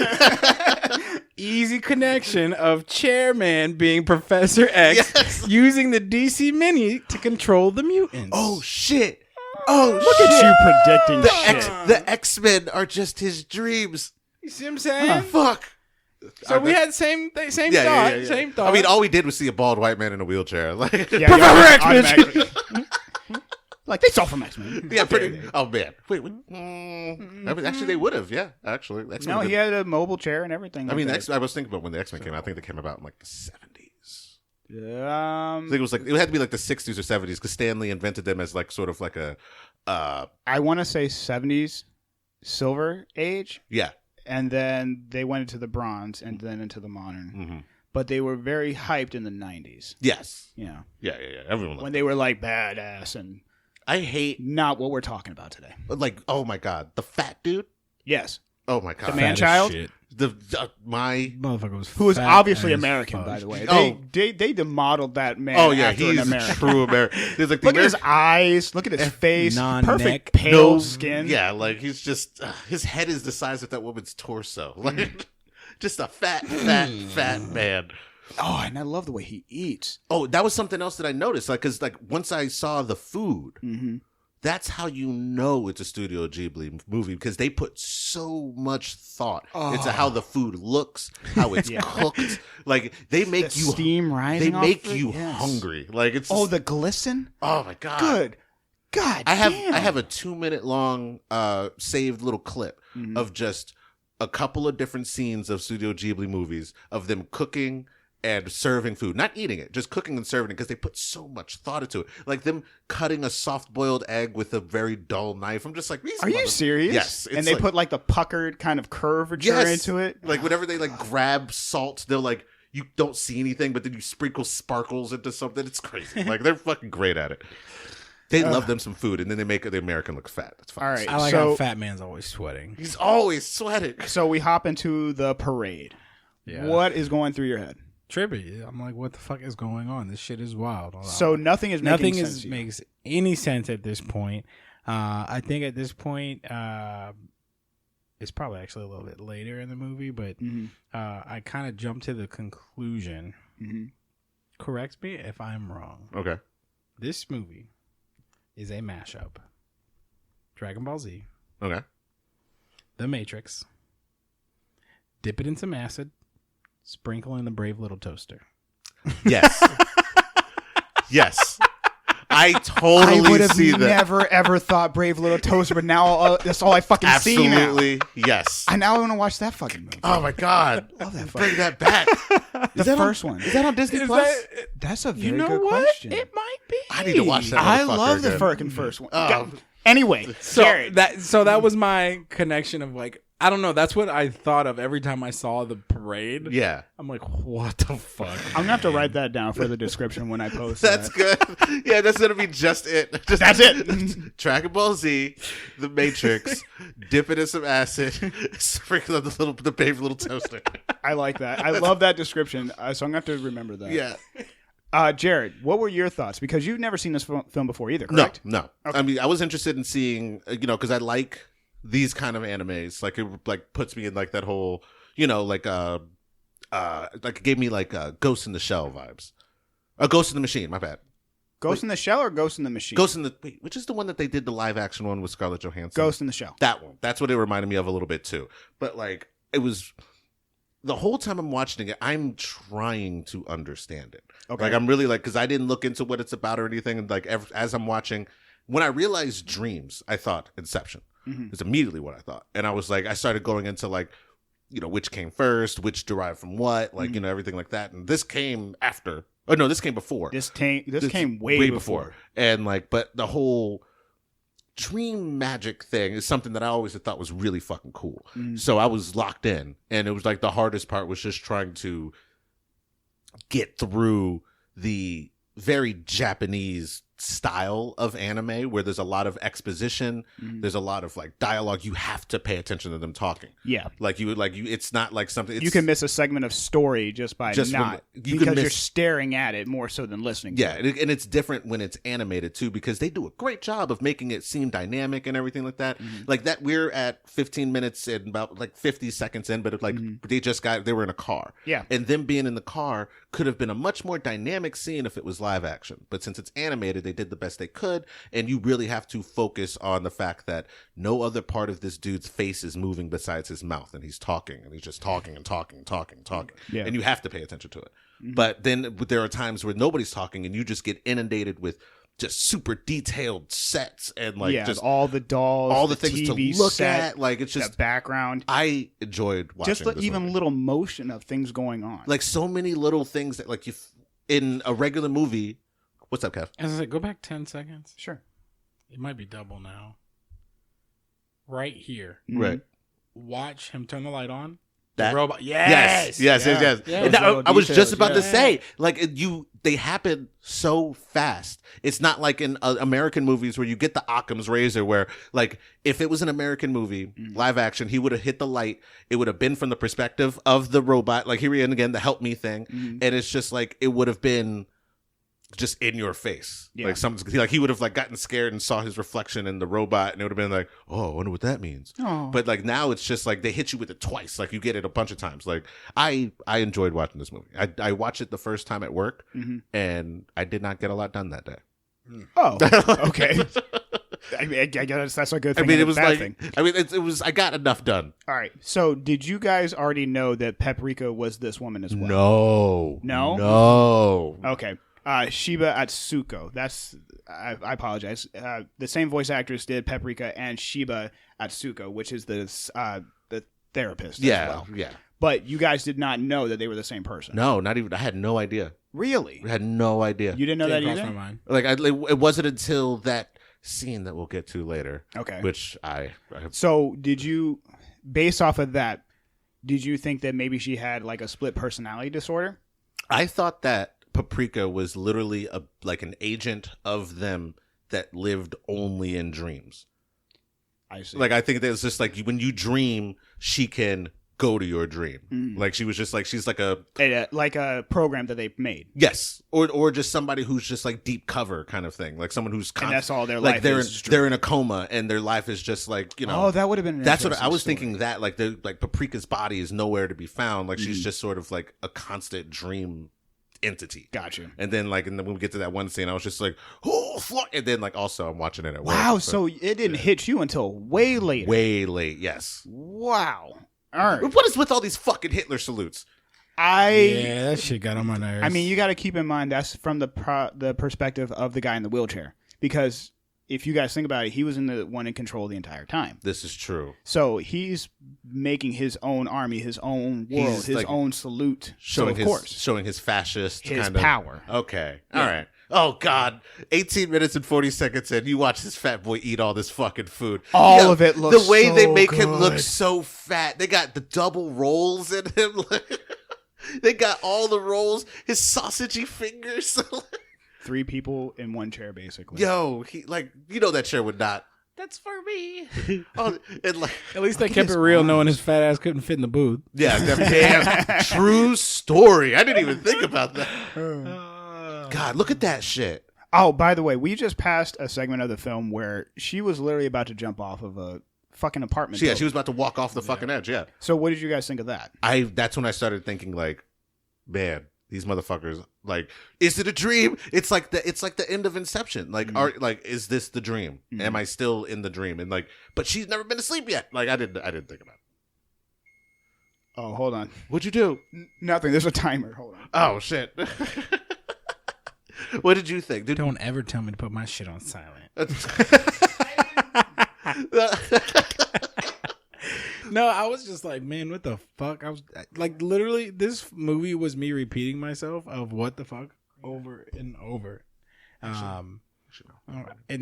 Easy connection of Chairman being Professor X using the DC Mini to control the mutants. Oh, shit. Oh, look at you predicting shit. The X-Men are just his dreams. You see what I'm saying? Fuck. So we had same thought. Same thought. I mean, all we did was see a bald white man in a wheelchair. Like, Professor X-Men. Like, they saw from X-Men. Yeah, pretty. Oh, man. Wait. Actually, they would have. Yeah, actually. X-Men no, he had a mobile chair and everything. I mean, I was thinking about when the X-Men came out. I think they came about in like the 70s. I think it had to be like the 60s or 70s because Stan Lee invented them as like sort of like a. I want to say 70s Silver Age. Yeah. And then they went into the Bronze and then into the Modern. Mm-hmm. But they were very hyped in the 90s. Yes. Yeah. Yeah. Everyone when they were like badass and. I hate not what we're talking about today. Like, oh my God, the fat dude. Yes. Oh my God, the man child. My motherfucker was who was obviously American, by the way. They demodeled that man. Oh yeah, he's a true American. Like, look at his eyes. Look at his face. Perfect pale skin. Yeah, like he's just his head is the size of that woman's torso. Like just a fat man. Oh, and I love the way he eats. Oh, that was something else that I noticed. Like, because like once I saw the food, That's how you know it's a Studio Ghibli movie, because they put so much thought into how the food looks, how it's cooked. Like they make the you steam rising. They make you hungry. Like it's the glisten. Oh my god. Good. God. I have a 2-minute long saved little clip of just a couple of different scenes of Studio Ghibli movies of them cooking and serving food, not eating it, just cooking and serving it, because they put so much thought into it. Like them cutting a soft-boiled egg with a very dull knife. I'm just like, are you serious? Yes. And they put like the puckered kind of curvature into it. Like whenever they like grab salt, they're like, you don't see anything, but then you sprinkle sparkles into something. It's crazy. Like they're fucking great at it. They love them some food, and then they make the American look fat. That's fine. All right. I like how Fat Man's always sweating. He's always sweating. So we hop into the parade. Yeah. What is going through your head? Trippy. I'm like, what the fuck is going on? This shit is wild. So nothing is making sense. Makes any sense at this point. I think at this point, it's probably actually a little bit later in the movie, but I kind of jumped to the conclusion. Correct me if I'm wrong. Okay. This movie is a mashup. Dragon Ball Z. Okay. The Matrix. Dip it in some acid. Sprinkle in the Brave Little Toaster. Yes. Yes. I totally would have see that. never ever thought Brave Little Toaster, but now that's all I fucking see now. Absolutely, yes. I now want to watch that fucking movie. Oh my god! Love that Bring that back. The first one. Is that on Disney Plus? That's a very You know good what? question. It might be. I need to watch that. I motherfucker love the again. fucking first one. Anyway, So Jared. that was my connection of like, I don't know. That's what I thought of every time I saw the parade. Yeah, I'm like, what the fuck? I'm gonna have to write that down for the description when I post. that's good. Yeah, that's gonna be just it. That's it. Dragon Ball Z, The Matrix, dip it in some acid, sprinkle on the Brave Little Toaster. I like that. I love that description. So I'm gonna have to remember that. Yeah. Jared, what were your thoughts? Because you've never seen this film before either, correct? No. Okay. I mean, I was interested in seeing, because I like these kind of animes. Like it like puts me in like that whole, like it gave me like Ghost in the Shell vibes. Ghost in the Machine, my bad. Ghost in the Shell or Ghost in the Machine? Which is the one that they did the live action one with Scarlett Johansson? Ghost in the Shell. That one. That's what it reminded me of a little bit too. But like it was the whole time I'm watching it, I'm trying to understand it. Okay. Like I'm really like, because I didn't look into what it's about or anything. And like as I'm watching, when I realized dreams, I thought Inception. It's immediately what I thought. And I was like, I started going into like, which came first, which derived from what, like, everything like that. And this came after. Oh no, this came before. This came way before. And like, but the whole dream magic thing is something that I always had thought was really fucking cool. So I was locked in, and it was like the hardest part was just trying to get through the very Japanese style of anime where there's a lot of exposition, there's a lot of like dialogue. You have to pay attention to them talking. Yeah, it's not like something you can miss a segment of story just because you're staring at it more so than listening. Yeah, and it's different when it's animated too, because they do a great job of making it seem dynamic and everything like that. Like that, we're at 15 minutes and about like 50 seconds in, but like they were in a car. Yeah, and them being in the car could have been a much more dynamic scene if it was live action, but since it's animated, they did the best they could, and you really have to focus on the fact that no other part of this dude's face is moving besides his mouth, and he's talking, and he's just talking and talking and talking and talking. Yeah. And you have to pay attention to it. But then there are times where nobody's talking, and you just get inundated with just super detailed sets and like just all the dolls, all the things TV to look set, at. Like it's just the background. I enjoyed watching just this even movie. little motion of things going on. Like so many little things that like in a regular movie. What's up, Kev? As I go back 10 seconds. Sure. It might be double now. Right here. Right. Watch him turn the light on. That the robot. Yes. And I was just about to say, like, they happen so fast. It's not like in American movies where you get the Occam's razor, where, like, if it was an American movie, live action, he would have hit the light. It would have been from the perspective of the robot, like here again, the help me thing. And it's just like, it would have been just in your face. Yeah. Like he would have like gotten scared and saw his reflection in the robot, and it would have been like, oh, I wonder what that means. Oh. But like now it's just like they hit you with it twice. Like you get it a bunch of times. Like I enjoyed watching this movie. I watched it the first time at work, and I did not get a lot done that day. Oh, okay. I guess that's a good thing. I mean, and it a was bad like, thing. I mean, it was. I got enough done. All right. So, did you guys already know that Paprika was this woman as well? No. Okay. Shiba Atsuko. That's. I apologize. The same voice actress did Paprika and Shiba Atsuko, which is the therapist. Yeah. As well. Yeah. But you guys did not know that they were the same person. No, not even. I had no idea. Really? I had no idea. You didn't know that Cross either? my mind. Like, it wasn't until that scene that we'll get to later. Okay. Which I So, did you, based off of that, did you think that maybe she had like a split personality disorder? I thought that Paprika was literally like an agent of them that lived only in dreams. I see. Like, I think that it's just like when you dream, she can go to your dream. Like, she was just like, she's like a program that they made. yes, or just somebody who's just like deep cover kind of thing, like someone who's And that's all their like life they're is. they're in a coma and their life is just like, you know. Oh, that would have been. That's what I was thinking. That like Paprika's body is nowhere to be found. Like, Mm. she's just sort of like a constant dream entity. Gotcha. And then like, and then when we get to that one scene, I was just like, oh, fuck. And then like, also I'm watching it at work. Wow. So it didn't hit you until way later. way late. Yes. Wow. All right. What is with all these fucking Hitler salutes? Yeah, that shit got on my nerves. I mean, you got to keep in mind that's from the perspective of the guy in the wheelchair, because if you guys think about it, he was in the one in control the entire time. This is true. So he's making his own army, his own world, He's, his like, own salute. Showing so of course, showing his fascist his kind of power. Okay. All right. Oh God! 18 minutes and 40 seconds in, you watch this fat boy eat all this fucking food. All of it looks the way they so make him look good. so fat. They got the double rolls in him. They got all the rolls. His sausagey fingers. 3 people in one chair, basically. Yo, he like that chair would not. That's for me. Oh, and like at least they kept it real, knowing his fat ass couldn't fit in the booth. yeah, damn true story. I didn't even think about that. God, look at that shit. Oh, by the way, we just passed a segment of the film where she was literally about to jump off of a fucking apartment. Yeah, she was about to walk off the fucking edge. Yeah. So what did you guys think of that? That's when I started thinking like, man, these motherfuckers, like, is it a dream? It's like the end of Inception. Like, is this the dream? Am I still in the dream? And like, but she's never been asleep yet. Like, I didn't think about it. Oh, hold on. What'd you do? Nothing. There's a timer. Hold on. Oh shit. What did you think? Don't ever tell me to put my shit on silent. No, I was just like, man, what the fuck? I was like, literally, this movie was me repeating myself of what the fuck over and over. And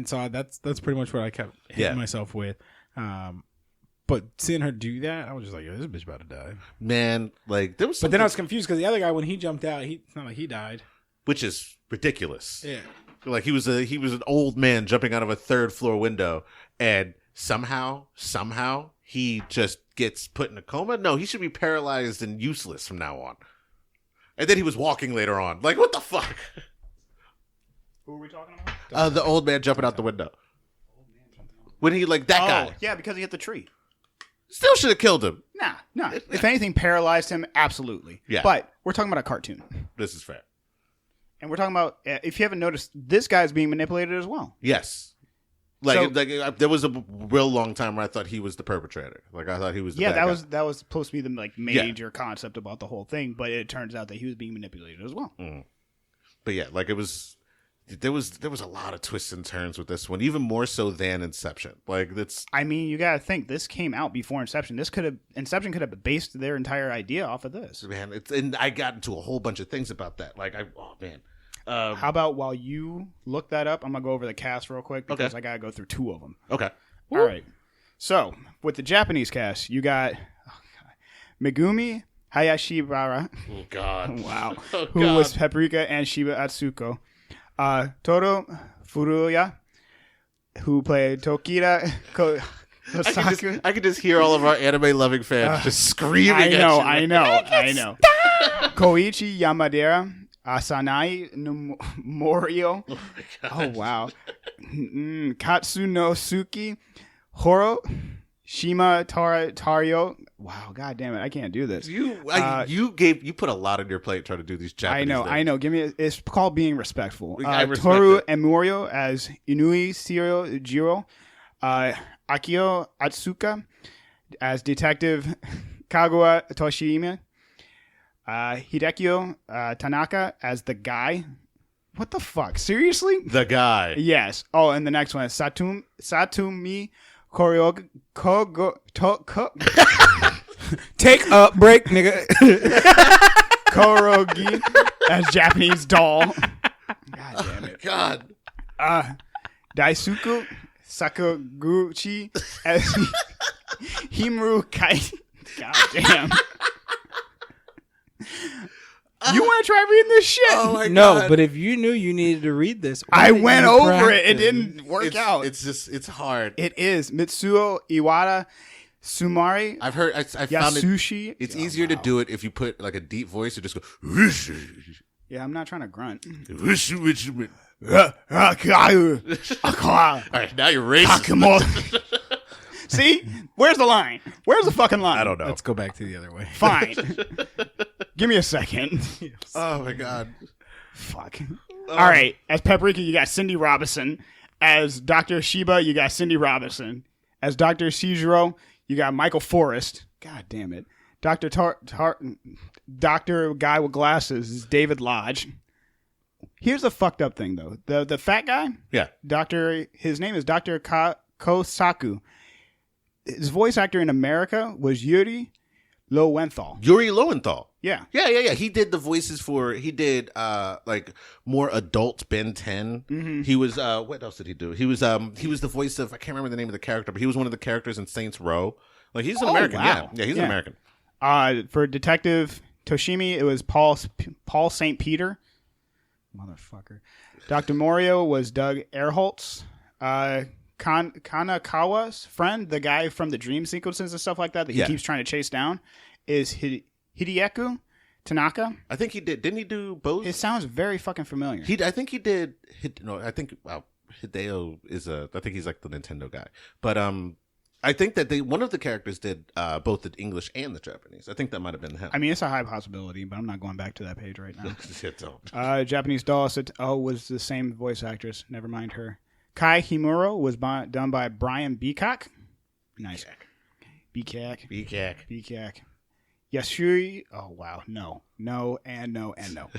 so that's pretty much what I kept hitting myself with. But seeing her do that, I was just like, yo, this bitch about to die. Man, like there was. But then I was confused because the other guy, when he jumped out, it's not like he died. Which is ridiculous. Yeah. Like he was an old man jumping out of a 3rd floor window, and somehow he just gets put in a coma. No, he should be paralyzed and useless from now on. And then he was walking later on. Like, what the fuck? Who are we talking about? The old man jumping out the window. When he that guy. Yeah, because he hit the tree. Still should have killed him. Nah. If anything, paralyzed him, absolutely. Yeah. But we're talking about a cartoon. This is fair. And we're talking about, if you haven't noticed, this guy's being manipulated as well. Yes. There was a real long time where I thought he was the perpetrator. Like, I thought he was the bad guy. that was supposed to be the major concept about the whole thing, but it turns out that he was being manipulated as well. Mm. But yeah, like there was a lot of twists and turns with this one, even more so than Inception. Like that's. I mean, you gotta think this came out before Inception. Inception could have based their entire idea off of this. Man, and I got into a whole bunch of things about that. Like how about while you look that up, I'm gonna go over the cast real quick because I gotta go through 2 of them. Okay. All right. So with the Japanese cast, you got Megumi Hayashibara. Oh God! Wow. Oh, Who was Paprika and Shiba Atsuko. Toro Furuya, who played Tokira Kosaku. I could just hear all of our anime-loving fans just screaming at you. I know. Koichi Yamadera, Asanai Morio. Oh, wow. Katsunosuke Horo, Shima Tario, Wow, god damn it, I can't do this. You put a lot on your plate trying to do these Japanese names. I know. It's called being respectful. I respect Toru it. Emorio as Inui Shiro Jiro. Akio Atsuka as Detective Kagawa Toshima. Hidekio Tanaka as the guy. What the fuck? Seriously? The guy. Yes. Oh, and the next one is Satumi Take a break, nigga. Korogi as Japanese doll. God damn it. God. Daisuke Sakaguchi as Himuru Kai. God damn. You want to try reading this shit? Oh my No, God. but if you knew you needed to read this, I why went didn't you over it. It practice? didn't work out. It's hard. It is Mitsuo Iwata Sumari I've heard. I found it. Yasushi. It's Oh, easier to wow. do it if you put like a deep voice or just go. Yeah, I'm not trying to grunt. All right, now you're racist. See? Where's the line? Where's the fucking line? I don't know. Let's go back to the other way. Fine. Give me a second. Oh my God. Fuck. All right. As Paprika, you got Cindy Robinson. As Dr. Shiba, you got Cindy Robinson. As Dr. Shijiro, you got Michael Forrest. God damn it. Dr. Guy with Glasses is David Lodge. Here's a fucked up thing, though. The fat guy, Yeah. his name is Dr. Kosaku. His voice actor in America was Yuri Lowenthal. Yuri Lowenthal. Yeah. Yeah. He did the voices for. He did like more adult Ben 10. Mm-hmm. He was what else did he do? He was the voice of, I can't remember the name of the character, but he was one of the characters in Saints Row. Like he's an American. Wow. Yeah, he's an American. For Detective Toshimi, it was Paul St. Peter. Motherfucker. Dr. Morio was Doug Erholtz. Kanakawa's friend, the guy from the dream sequences and stuff like that he keeps trying to chase down, is Hideki Tanaka. I think he did. Didn't he do both? It sounds very fucking familiar. I think he did. Hideo is I think he's like the Nintendo guy. But I think that one of the characters did both the English and the Japanese. I think that might have been him. I mean, it's a high possibility, but I'm not going back to that page right now. Shit, don't. Japanese doll said, was the same voice actress. Never mind her. Kai Himuro was done by Brian Beacock. Nice. Beacock. Yasuri. Oh, wow. No, and no, and no.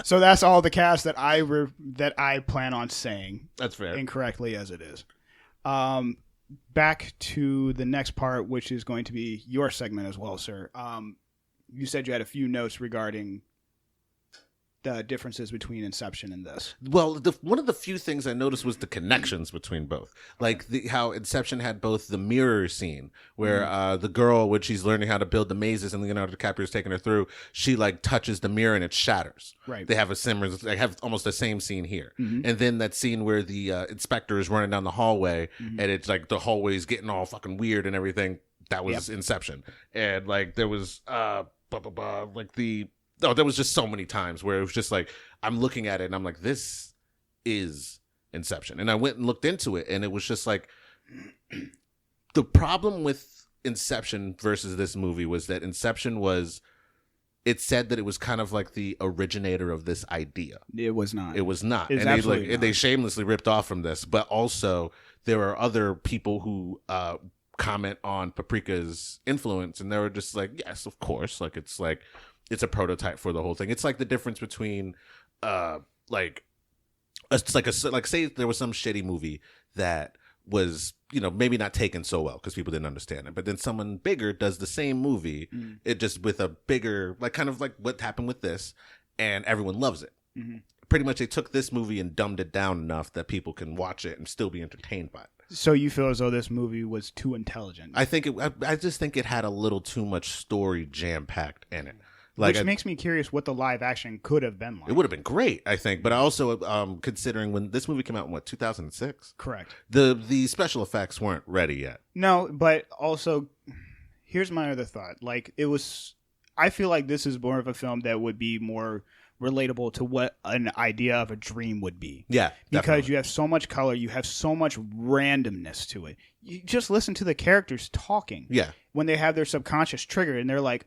So that's all the cast that I plan on saying. That's fair. Incorrectly as it is. Back to the next part, which is going to be your segment as well, sir. You said you had a few notes regarding the differences between Inception and this. Well, one of the few things I noticed was the connections between both. Like how Inception had both the mirror scene where the girl, when she's learning how to build the mazes and Leonardo DiCaprio is taking her through, she like touches the mirror and it shatters. Right. They have almost the same scene here. Mm-hmm. And then that scene where the inspector is running down the hallway and it's like the hallway's getting all fucking weird and everything. That was Inception. And like there was there was just so many times where it was just like, I'm looking at it and I'm like, this is Inception. And I went and looked into it and it was just like, the problem with Inception versus this movie was that Inception it said that it was kind of like the originator of this idea. It was not. It was not. It's and absolutely not. they shamelessly ripped off from this. But also, there are other people who comment on Paprika's influence and they were just like, yes, of course. Like, it's a prototype for the whole thing. It's like the difference between, say there was some shitty movie that was, maybe not taken so well because people didn't understand it. But then someone bigger does the same movie, it just with a bigger, like kind of like what happened with this, and everyone loves it. Mm-hmm. Pretty much they took this movie and dumbed it down enough that people can watch it and still be entertained by it. So you feel as though this movie was too intelligent? I just think it had a little too much story jam-packed in it. Which makes me curious what the live action could have been like. It would have been great, I think. But I also, considering when this movie came out in 2006? Correct. The special effects weren't ready yet. No, but also, here's my other thought. Like, I feel like this is more of a film that would be more relatable to what an idea of a dream would be. Yeah, because definitely. you have so much color, you have so much randomness to it. You just listen to the characters talking. Yeah. When they have their subconscious trigger and they're like,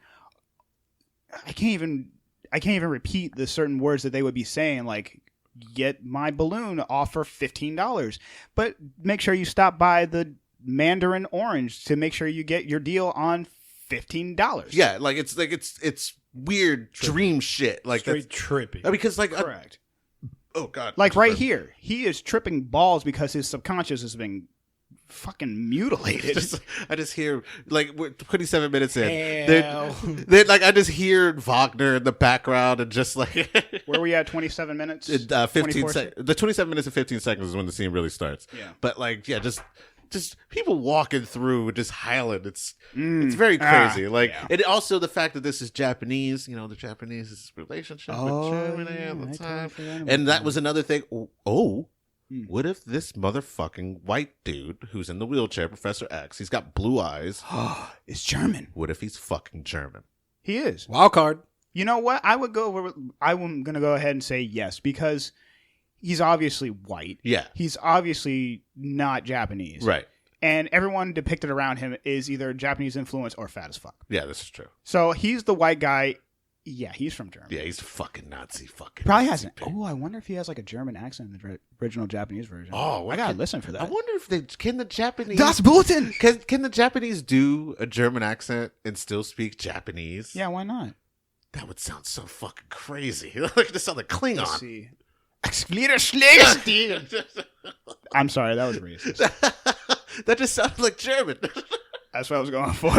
I can't even repeat the certain words that they would be saying, like, get my balloon off for $15. But make sure you stop by the Mandarin Orange to make sure you get your deal on $15. Yeah, like it's weird dream shit. Like Straight trippy. because like Correct. oh god. Like right here, he is tripping balls because his subconscious is being fucking mutilated. I just hear like we're 27 minutes in. Hell. They're like I just hear Wagner in the background and just like Where we at? 27 minutes. 15 seconds. The 27 minutes and 15 seconds is when the scene really starts. Yeah. But like just people walking through just howling. It's very crazy. And also the fact that this is Japanese. You know, the Japanese relationship with Germany at the time, and that was another thing. What if this motherfucking white dude who's in the wheelchair, Professor X, he's got blue eyes, is German? What if he's fucking German? He is. Wild card. You know what? I'm gonna go ahead and say yes because he's obviously white. Yeah. He's obviously not Japanese. Right. And everyone depicted around him is either Japanese influence or fat as fuck. Yeah, this is true. So he's the white guy. Yeah, he's from Germany. Yeah, he's fucking Nazi fucking. Probably has an. Oh, I wonder if he has like a German accent in the original Japanese version. Oh, I gotta listen for that. I wonder if can the Japanese Das Boten. Can the Japanese do a German accent and still speak Japanese? Yeah, why not? That would sound so fucking crazy. Like this sound like Klingon. Let's see. I'm sorry, that was racist. That just sounded like German. That's what I was going for.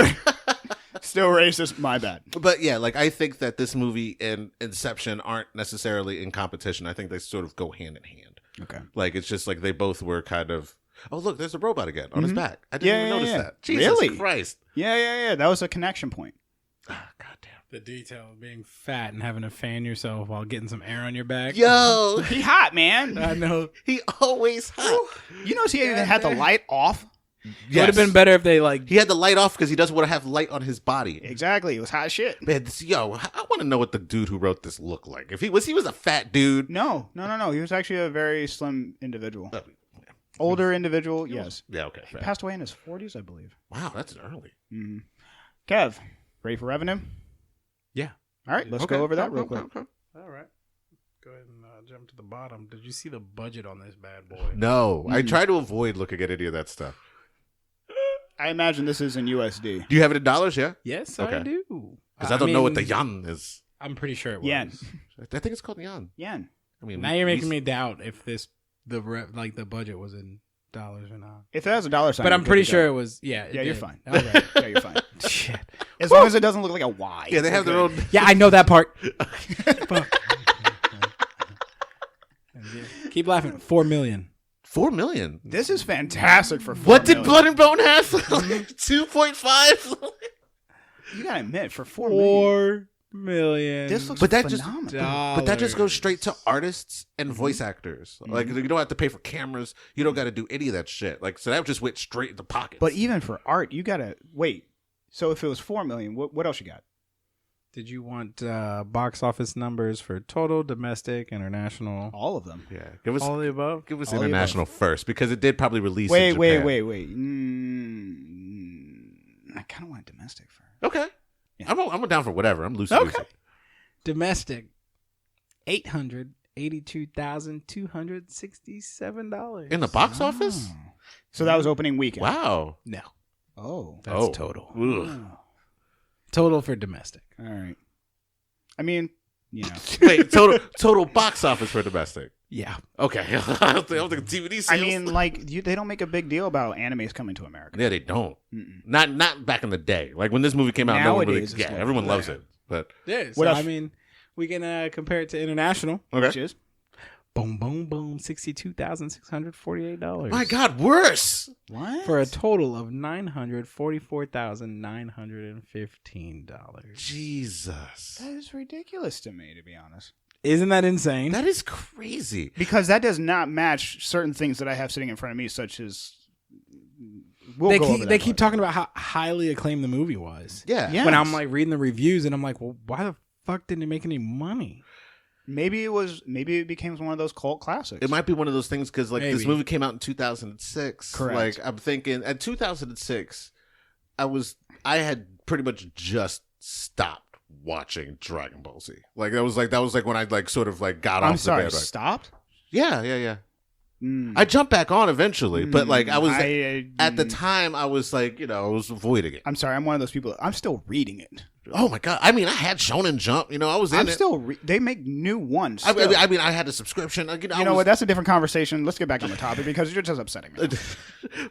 Still racist, my bad. But yeah, like I think that this movie and Inception aren't necessarily in competition. I think they sort of go hand in hand. Okay. Like it's just like they both were kind of. Oh look, there's a robot again on his back. I didn't even notice that. Jesus Really? Christ. Yeah. That was a connection point. Ah, goddamn. The detail of being fat and having to fan yourself while getting some air on your back. Yo, He hot, man. I know. he always hot. You notice he even had the light off? It would have been better if they like. He had the light off because he doesn't want to have light on his body. Exactly. It was hot as shit. Man, I want to know what the dude who wrote this looked like. If he was a fat dude. No. He was actually a very slim individual. Oh, Older individual, yes. yeah, okay. He passed away in his 40s, I believe. Wow, that's early. Mm-hmm. Kev, ready for revenue? Yeah. All right, let's go over that real quick. All right. Go ahead and jump to the bottom. Did you see the budget on this bad boy? No, I try to avoid looking at any of that stuff. I imagine this is in USD. Do you have it in dollars? Yeah, Yes, Okay. I do. because I don't know what the yen is. I'm pretty sure it was. Yen. I think it's called yen. Yen. I mean, Now you're making me doubt if the budget was in dollars or not. If it has a dollar sign, But I'm you're pretty good to sure go. it was. Yeah. Yeah, you're did. fine. All right. Yeah, you're fine. Shit. As long as it doesn't look like a Y. Yeah, they have their own. Yeah, I know that part. Fuck. Keep laughing. 4 million. 4 million. This is fantastic for 4 What did million. Blood and Bone have? 2.5. You gotta admit, for 4 million. 4 million. This looks But that just- phenomenal. But that just goes straight to artists and voice actors. Like you don't have to pay for cameras. You don't got to do any of that shit. Like so that just went straight in the pockets. But even for art, you gotta wait. So if it was 4 million, what else you got? Did you want box office numbers for total, domestic, international? All of them. yeah, give us All of the above? give us all the international first because it did probably release. Wait. in Japan. I kind of want domestic first. Okay, Yeah. I'm down for whatever. I'm loose. Okay. Domestic, $882,267. In the box office. Oh. So that was opening weekend. Wow. No, Oh. that's Oh. total. Ugh. Oh. Total for domestic. All right. I mean, Wait, total box office for domestic. Yeah. Okay, I don't think DVD sales. I mean, like they don't make a big deal about animes coming to America. yeah, they don't. Mm-mm. Not back in the day. Like when this movie came out, Nowadays, no one it's more everyone popular. loves it. But Yeah. What So, else? I mean, we can compare it to international. Which is Boom, boom, boom. $62,648. my God, worse. what For a total of $944,915. Jesus, That is ridiculous to me, to be honest. Isn't that insane? that is crazy. Because that does not match certain things that I have sitting in front of me, such as they keep talking about how highly acclaimed the movie was. Yeah, Yeah. When Yes. I'm like reading the reviews and I'm like, well, why the fuck didn't it make any money? Maybe it became one of those cult classics. It might be one of those things because like Maybe. this movie came out in 2006. Correct. Like I'm thinking at 2006, I had pretty much just stopped watching Dragon Ball Z. Like that was like when I like sort of like got off the bandwagon. Stopped? Yeah. I jumped back on eventually, but like I was at the mm. time I was like, you know, I was avoiding it. I'm sorry, I'm one of those people. I'm still reading it. Oh my god! I mean, I had Shonen Jump. You know, I was in I'm it. still. They make new ones. I mean, I had a subscription. Like, you know what? That's a different conversation. Let's get back on the topic because you're just upsetting me.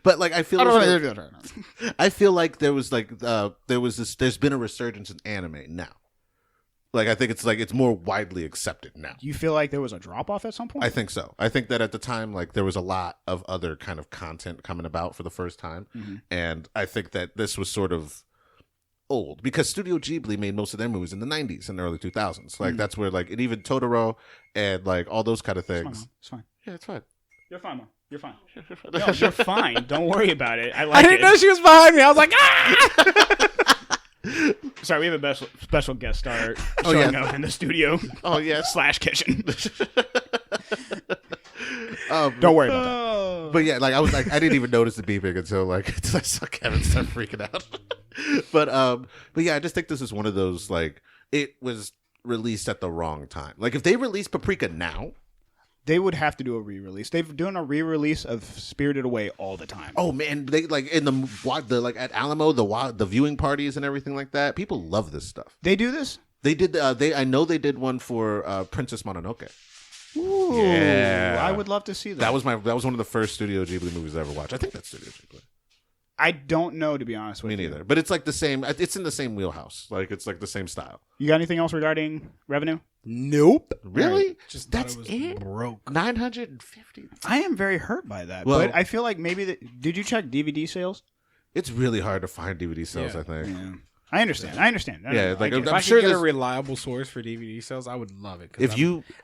But like, I feel like there's been a resurgence in anime now. Like, I think it's more widely accepted now. Do you feel like there was a drop off at some point? I think so. I think that at the time, like, there was a lot of other kind of content coming about for the first time, and I think that this was sort of old because Studio Ghibli made most of their movies in the 90s and early 2000s. Like that's where like, and even Totoro and like all those kind of things. It's fine. Yeah, it's fine. You're fine, man. You're fine. No, you're fine. Don't worry about it. I didn't know she was behind me. I was like, ah! Sorry, we have a special guest star showing up in the studio. Oh yeah, / kitchen. Don't worry about that. But yeah, like I was like, I didn't even notice the beeping until I saw Kevin start freaking out. But yeah, I just think this is one of those like it was released at the wrong time. Like if they released Paprika now, they would have to do a re-release. They've doing a re-release of Spirited Away all the time. Oh man, they like in the like at Alamo the viewing parties and everything like that. People love this stuff. They do this. They did. I know they did one for Princess Mononoke. Ooh, yeah, I would love to see that. That was one of the first Studio Ghibli movies I ever watched. I think that's Studio Ghibli. I don't know, to be honest with you. Me neither. But it's like the same. It's in the same wheelhouse. Like it's like the same style. You got anything else regarding revenue? Nope. Really? Right. Just that's thought it was broke. 950. I am very hurt by that. Well, but I feel like maybe did you check DVD sales? It's really hard to find DVD sales. Yeah. I think. Yeah. I understand. Yeah, like If I'm I sure could get a there's. reliable source for DVD sales, I would love it. If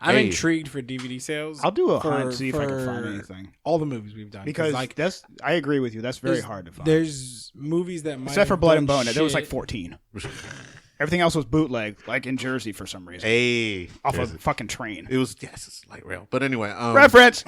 I'm intrigued for DVD sales. I'll do a hunt, see if I can find anything. All the movies we've done, Because like I agree with you. That's very hard to find. There's movies that might except for have Blood done and Bone, there was shit. like 14. Everything else was bootleg, like in Jersey for some reason. Hey, off a fucking train. It was it's light rail. But anyway, reference.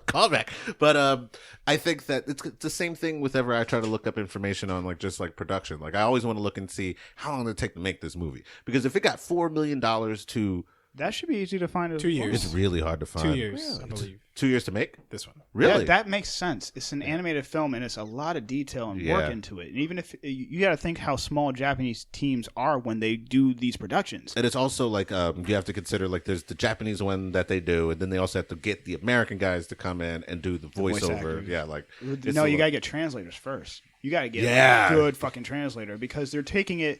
Call back. But I think that it's the same thing with ever I try to look up information on like just like production. Like I always want to look and see how long did it take to make this movie. Because if it got $4 million to that should be easy to find. 2 years. It's really hard to find. 2 years, I believe. 2 years to make this one. Really? Yeah, that makes sense. It's an animated film, and it's a lot of detail and work into it. And even if you got to think how small Japanese teams are when they do these productions, and it's also like you have to consider like there's the Japanese one that they do, and then they also have to get the American guys to come in and do the voiceover. Yeah, like no, you got to get translators first. You got to get a good fucking translator because they're taking an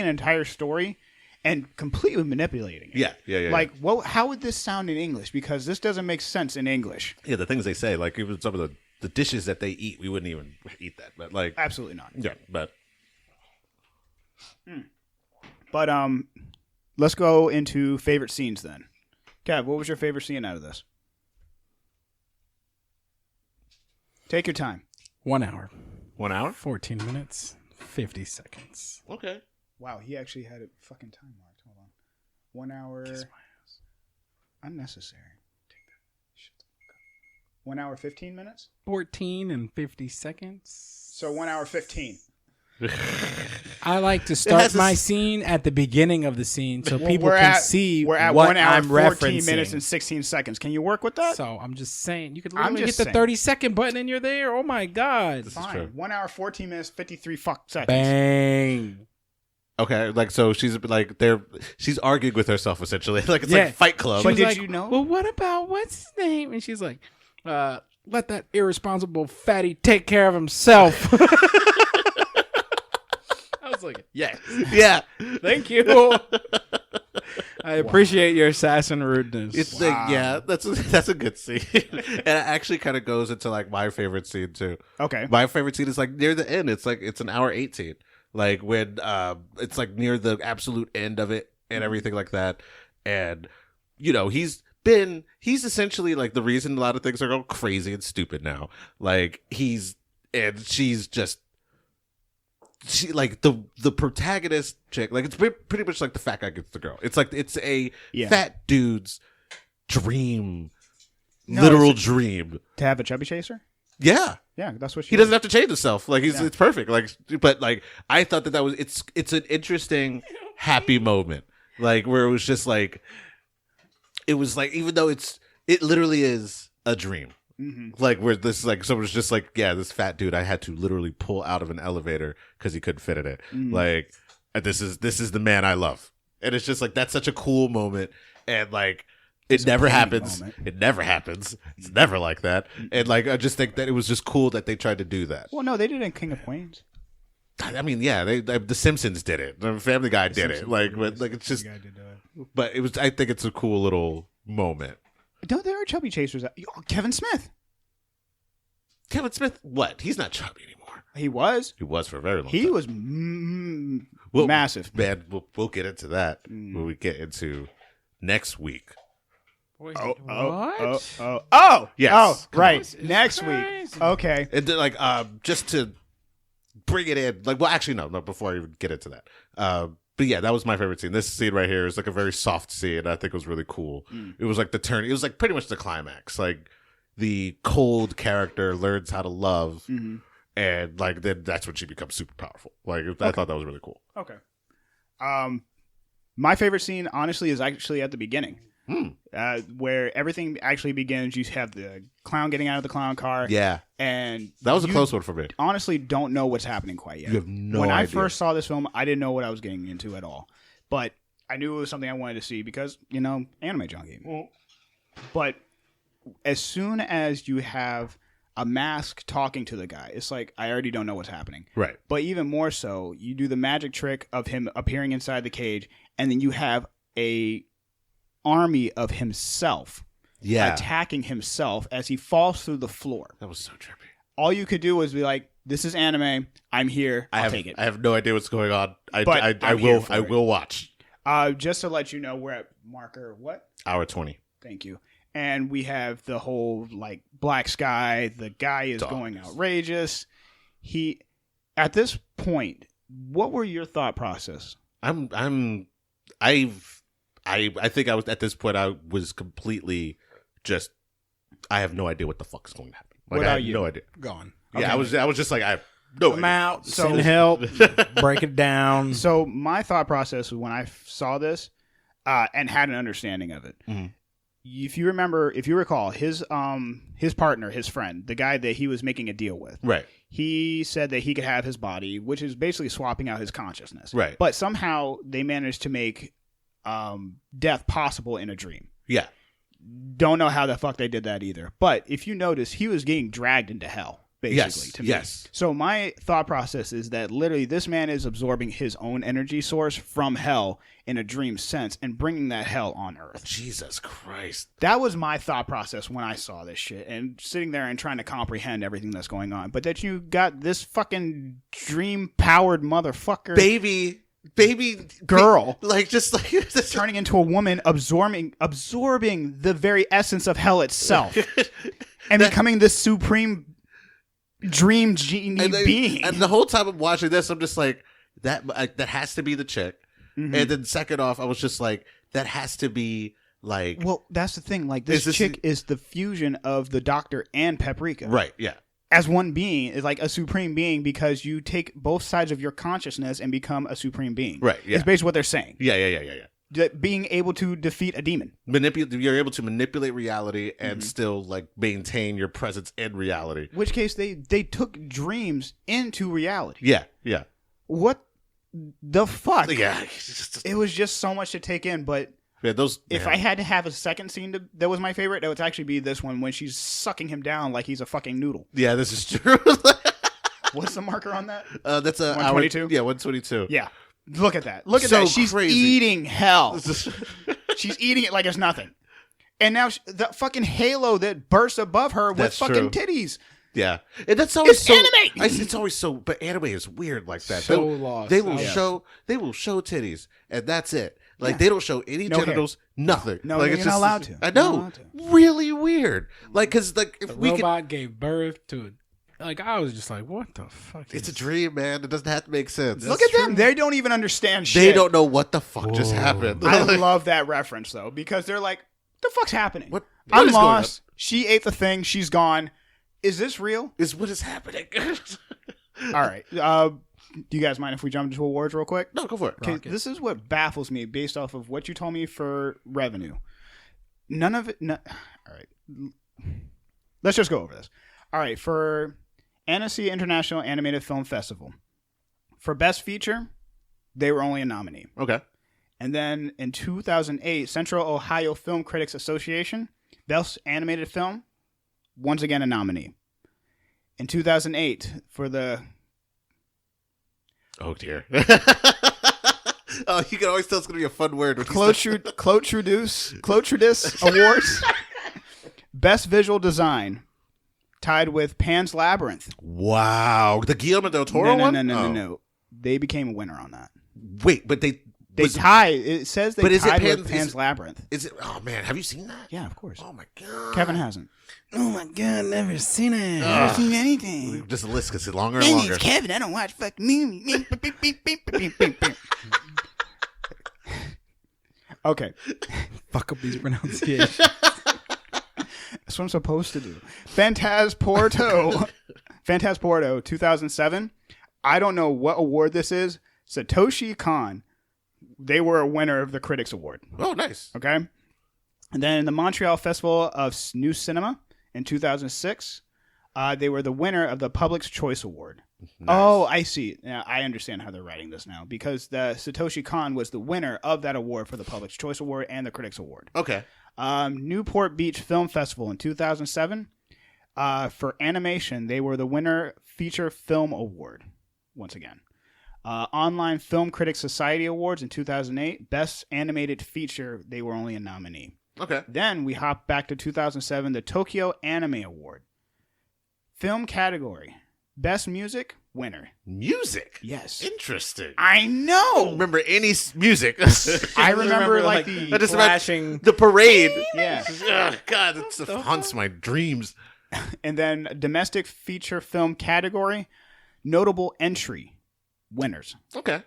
entire story and completely manipulating it. Yeah. Like, well, how would this sound in English? Because this doesn't make sense in English. Yeah, the things they say, like even some of the dishes that they eat, we wouldn't even eat that. But like, absolutely not. Yeah, but. But let's go into favorite scenes then. Kev, what was your favorite scene out of this? Take your time. 1 hour. 1 hour? 14 minutes, 50 seconds. Okay. Wow, he actually had a fucking time marked. Hold on. 1 hour. Kiss my ass. Unnecessary. Take that. Shut the fuck up. 1 hour, 15 minutes? 14 and 50 seconds. So 1 hour, 15. I like to start my scene at the beginning of the scene so people can see we're at what 1 hour, I'm 14 referencing. minutes and 16 seconds. Can you work with that? So I'm just saying, you could I'm literally hit just the 30-second button and you're there. Oh my god! Fine. 1 hour, 14 minutes, 53 seconds. Bang. Okay, like so she's arguing with herself essentially, like it's like Fight Club. But did like, you know? Well, what about what's his name? And she's like, let that irresponsible fatty take care of himself. I was like, yes. Yeah. Thank you. I appreciate your assassin rudeness. It's that's a good scene, and it actually kind of goes into like my favorite scene too. Okay, my favorite scene is like near the end. It's like it's an hour 18, like when it's like near the absolute end of it and everything like that, and you know he's essentially like the reason a lot of things are going crazy and stupid now. Like she's just she like the protagonist chick, like it's pretty much like the fat guy gets the girl. It's like it's a fat dude's dream, literal dream to have a chubby chaser. Yeah, that's what he doesn't have to change himself. Like it's perfect. Like, but like I thought that was it's an interesting happy moment, like where it was just like it was like even though it literally is a dream. Mm-hmm. Like where this like someone's just like this fat dude I had to literally pull out of an elevator because he couldn't fit in it. Mm-hmm. Like this is the man I love, and it's just like that's such a cool moment, and like it never happens. Moment. It never happens. It's never like that, and like I just think that it was just cool that they tried to do that. Well, no, they did it in King of Queens. I mean, they the Simpsons did it. The Family Guy did it. Like, but like it's just. But it was. I think it's a cool little moment. Don't there are chubby chasers? Kevin Smith. Kevin Smith? What? He's not chubby anymore. He was. He was for a very long time. He was massive. Man, we'll get into that when we get into next week. Wait, what? Yes. Oh, right. Next week. Okay. And then, like, just to bring it in, like, well, actually, no. Before I even get into that, but yeah, that was my favorite scene. This scene right here is like a very soft scene. I think it was really cool. It was like the turn. It was like pretty much the climax. Like the cold character learns how to love, and like then that's when she becomes super powerful. Like I thought that was really cool. Okay. My favorite scene, honestly, is actually at the beginning. Where everything actually begins. You have the clown getting out of the clown car. Yeah. And that was a close one for me. Honestly, don't know what's happening quite yet. You have no idea. When I first saw this film, I didn't know what I was getting into at all. But I knew it was something I wanted to see because, anime junkie. But as soon as you have a mask talking to the guy, it's like, I already don't know what's happening. Right. But even more so, you do the magic trick of him appearing inside the cage, and then you have a army of himself attacking himself as he falls through the floor. That was so trippy. All you could do was be like, this is anime, I'm here, I'll take it. I have no idea what's going on. I will watch. Just to let you know, we're at marker what? Hour 20. Thank you. And we have the whole like black sky, the guy is going outrageous. At this point, what were your thought process? I think I was at this point. I was completely just. I have no idea what the fuck is going to happen. Like, I have no idea. Gone. Yeah, okay. I was just like, I have no idea. Out. Send help. Break it down. So my thought process when I saw this, and had an understanding of it. Mm-hmm. If you recall, his partner, his friend, the guy that he was making a deal with, right? He said that he could have his body, which is basically swapping out his consciousness, right? But somehow they managed to make death possible in a dream. Yeah. Don't know how the fuck they did that either. But if you notice, he was getting dragged into hell, basically, to me. Yes. So my thought process is that literally this man is absorbing his own energy source from hell in a dream sense and bringing that hell on earth. Jesus Christ. That was my thought process when I saw this shit and sitting there and trying to comprehend everything that's going on. But that you got this fucking dream-powered motherfucker. Baby girl, just turning into a woman, absorbing the very essence of hell itself, and becoming this supreme dream genie being. And the whole time I'm watching this, I'm just like, that has to be the chick. Mm-hmm. And then second off, I was just like, that has to be like. Well, that's the thing. Like this chick is the fusion of the Doctor and Paprika. Right. Yeah. As one being, is like a supreme being because you take both sides of your consciousness and become a supreme being. Right. Yeah. It's basically what they're saying. Yeah. Being able to defeat a demon. You're able to manipulate reality and still like maintain your presence in reality. In which case they took dreams into reality. Yeah. What the fuck? Yeah. It was just so much to take in, but if I had to have a second scene that was my favorite, that would actually be this one when she's sucking him down like he's a fucking noodle. Yeah, this is true. What's the marker on that? That's a 122. Yeah, 122. Yeah, look at that. Look at that. She's crazy. Eating hell. She's eating it like it's nothing. And now the fucking halo that bursts above her with fucking titties. Yeah, and that's always anime. It's always so, but anime is weird like that. So lost. They will show titties, and that's it. Like they don't show any genitals, nothing. No, like, you're not allowed to. I know, really weird. Like because like if the we robot gave birth to Like I was just like, what the fuck? It's a dream, man. It doesn't have to make sense. Look at them. They don't even understand shit. They don't know what the fuck just happened. I love that reference, though, because they're like, the fuck's happening? What I'm is going on? lost. She ate the thing. She's gone. Is this real? What is happening? All right. Do you guys mind if we jump into awards real quick? No, go for it. Okay, this is what baffles me based off of what you told me for revenue. None of it. All right. Let's just go over this. All right. For Annecy International Animated Film Festival, for Best Feature, they were only a nominee. Okay. And then in 2008, Central Ohio Film Critics Association, Best Animated Film, once again a nominee. In 2008, for the... Oh, dear. Oh, you can always tell it's going to be a fun word. Clotridis Awards, Best Visual Design, tied with Pan's Labyrinth. Wow. The Guillermo del Toro one? No. They became a winner on that. Wait, but they tied. It says they tied with Pan's Pan's Labyrinth. Is it? Oh, man. Have you seen that? Yeah, of course. Oh, my God. Kevin hasn't. Oh my god, never seen it. Never seen anything. Just a list gets longer and longer. It's Kevin. I don't watch fucking movies. Okay. Fuck up these pronunciations. That's what I'm supposed to do. Phantasporto 2007. I don't know what award this is. Satoshi Kon. They were a winner of the Critics Award. Oh, nice. Okay. And then the Montreal Festival of New Cinema in 2006. They were the winner of the Public's Choice Award. Nice. Oh, I see. Now, I understand how they're writing this now because the Satoshi Kon was the winner of that award for the Public's Choice Award and the Critics Award. Okay. Newport Beach Film Festival in 2007. For animation, they were the winner Feature Film Award once again. Online Film Critics Society Awards in 2008. Best Animated Feature, they were only a nominee. Okay. Then we hop back to 2007, the Tokyo Anime Award. Film category. Best music, winner. Music? Yes. Interesting. I I don't know. remember any music. I remember like I the just flashing. the parade. yeah. Oh, God, it haunts my dreams. And then domestic feature film category, notable entry, winners. Okay.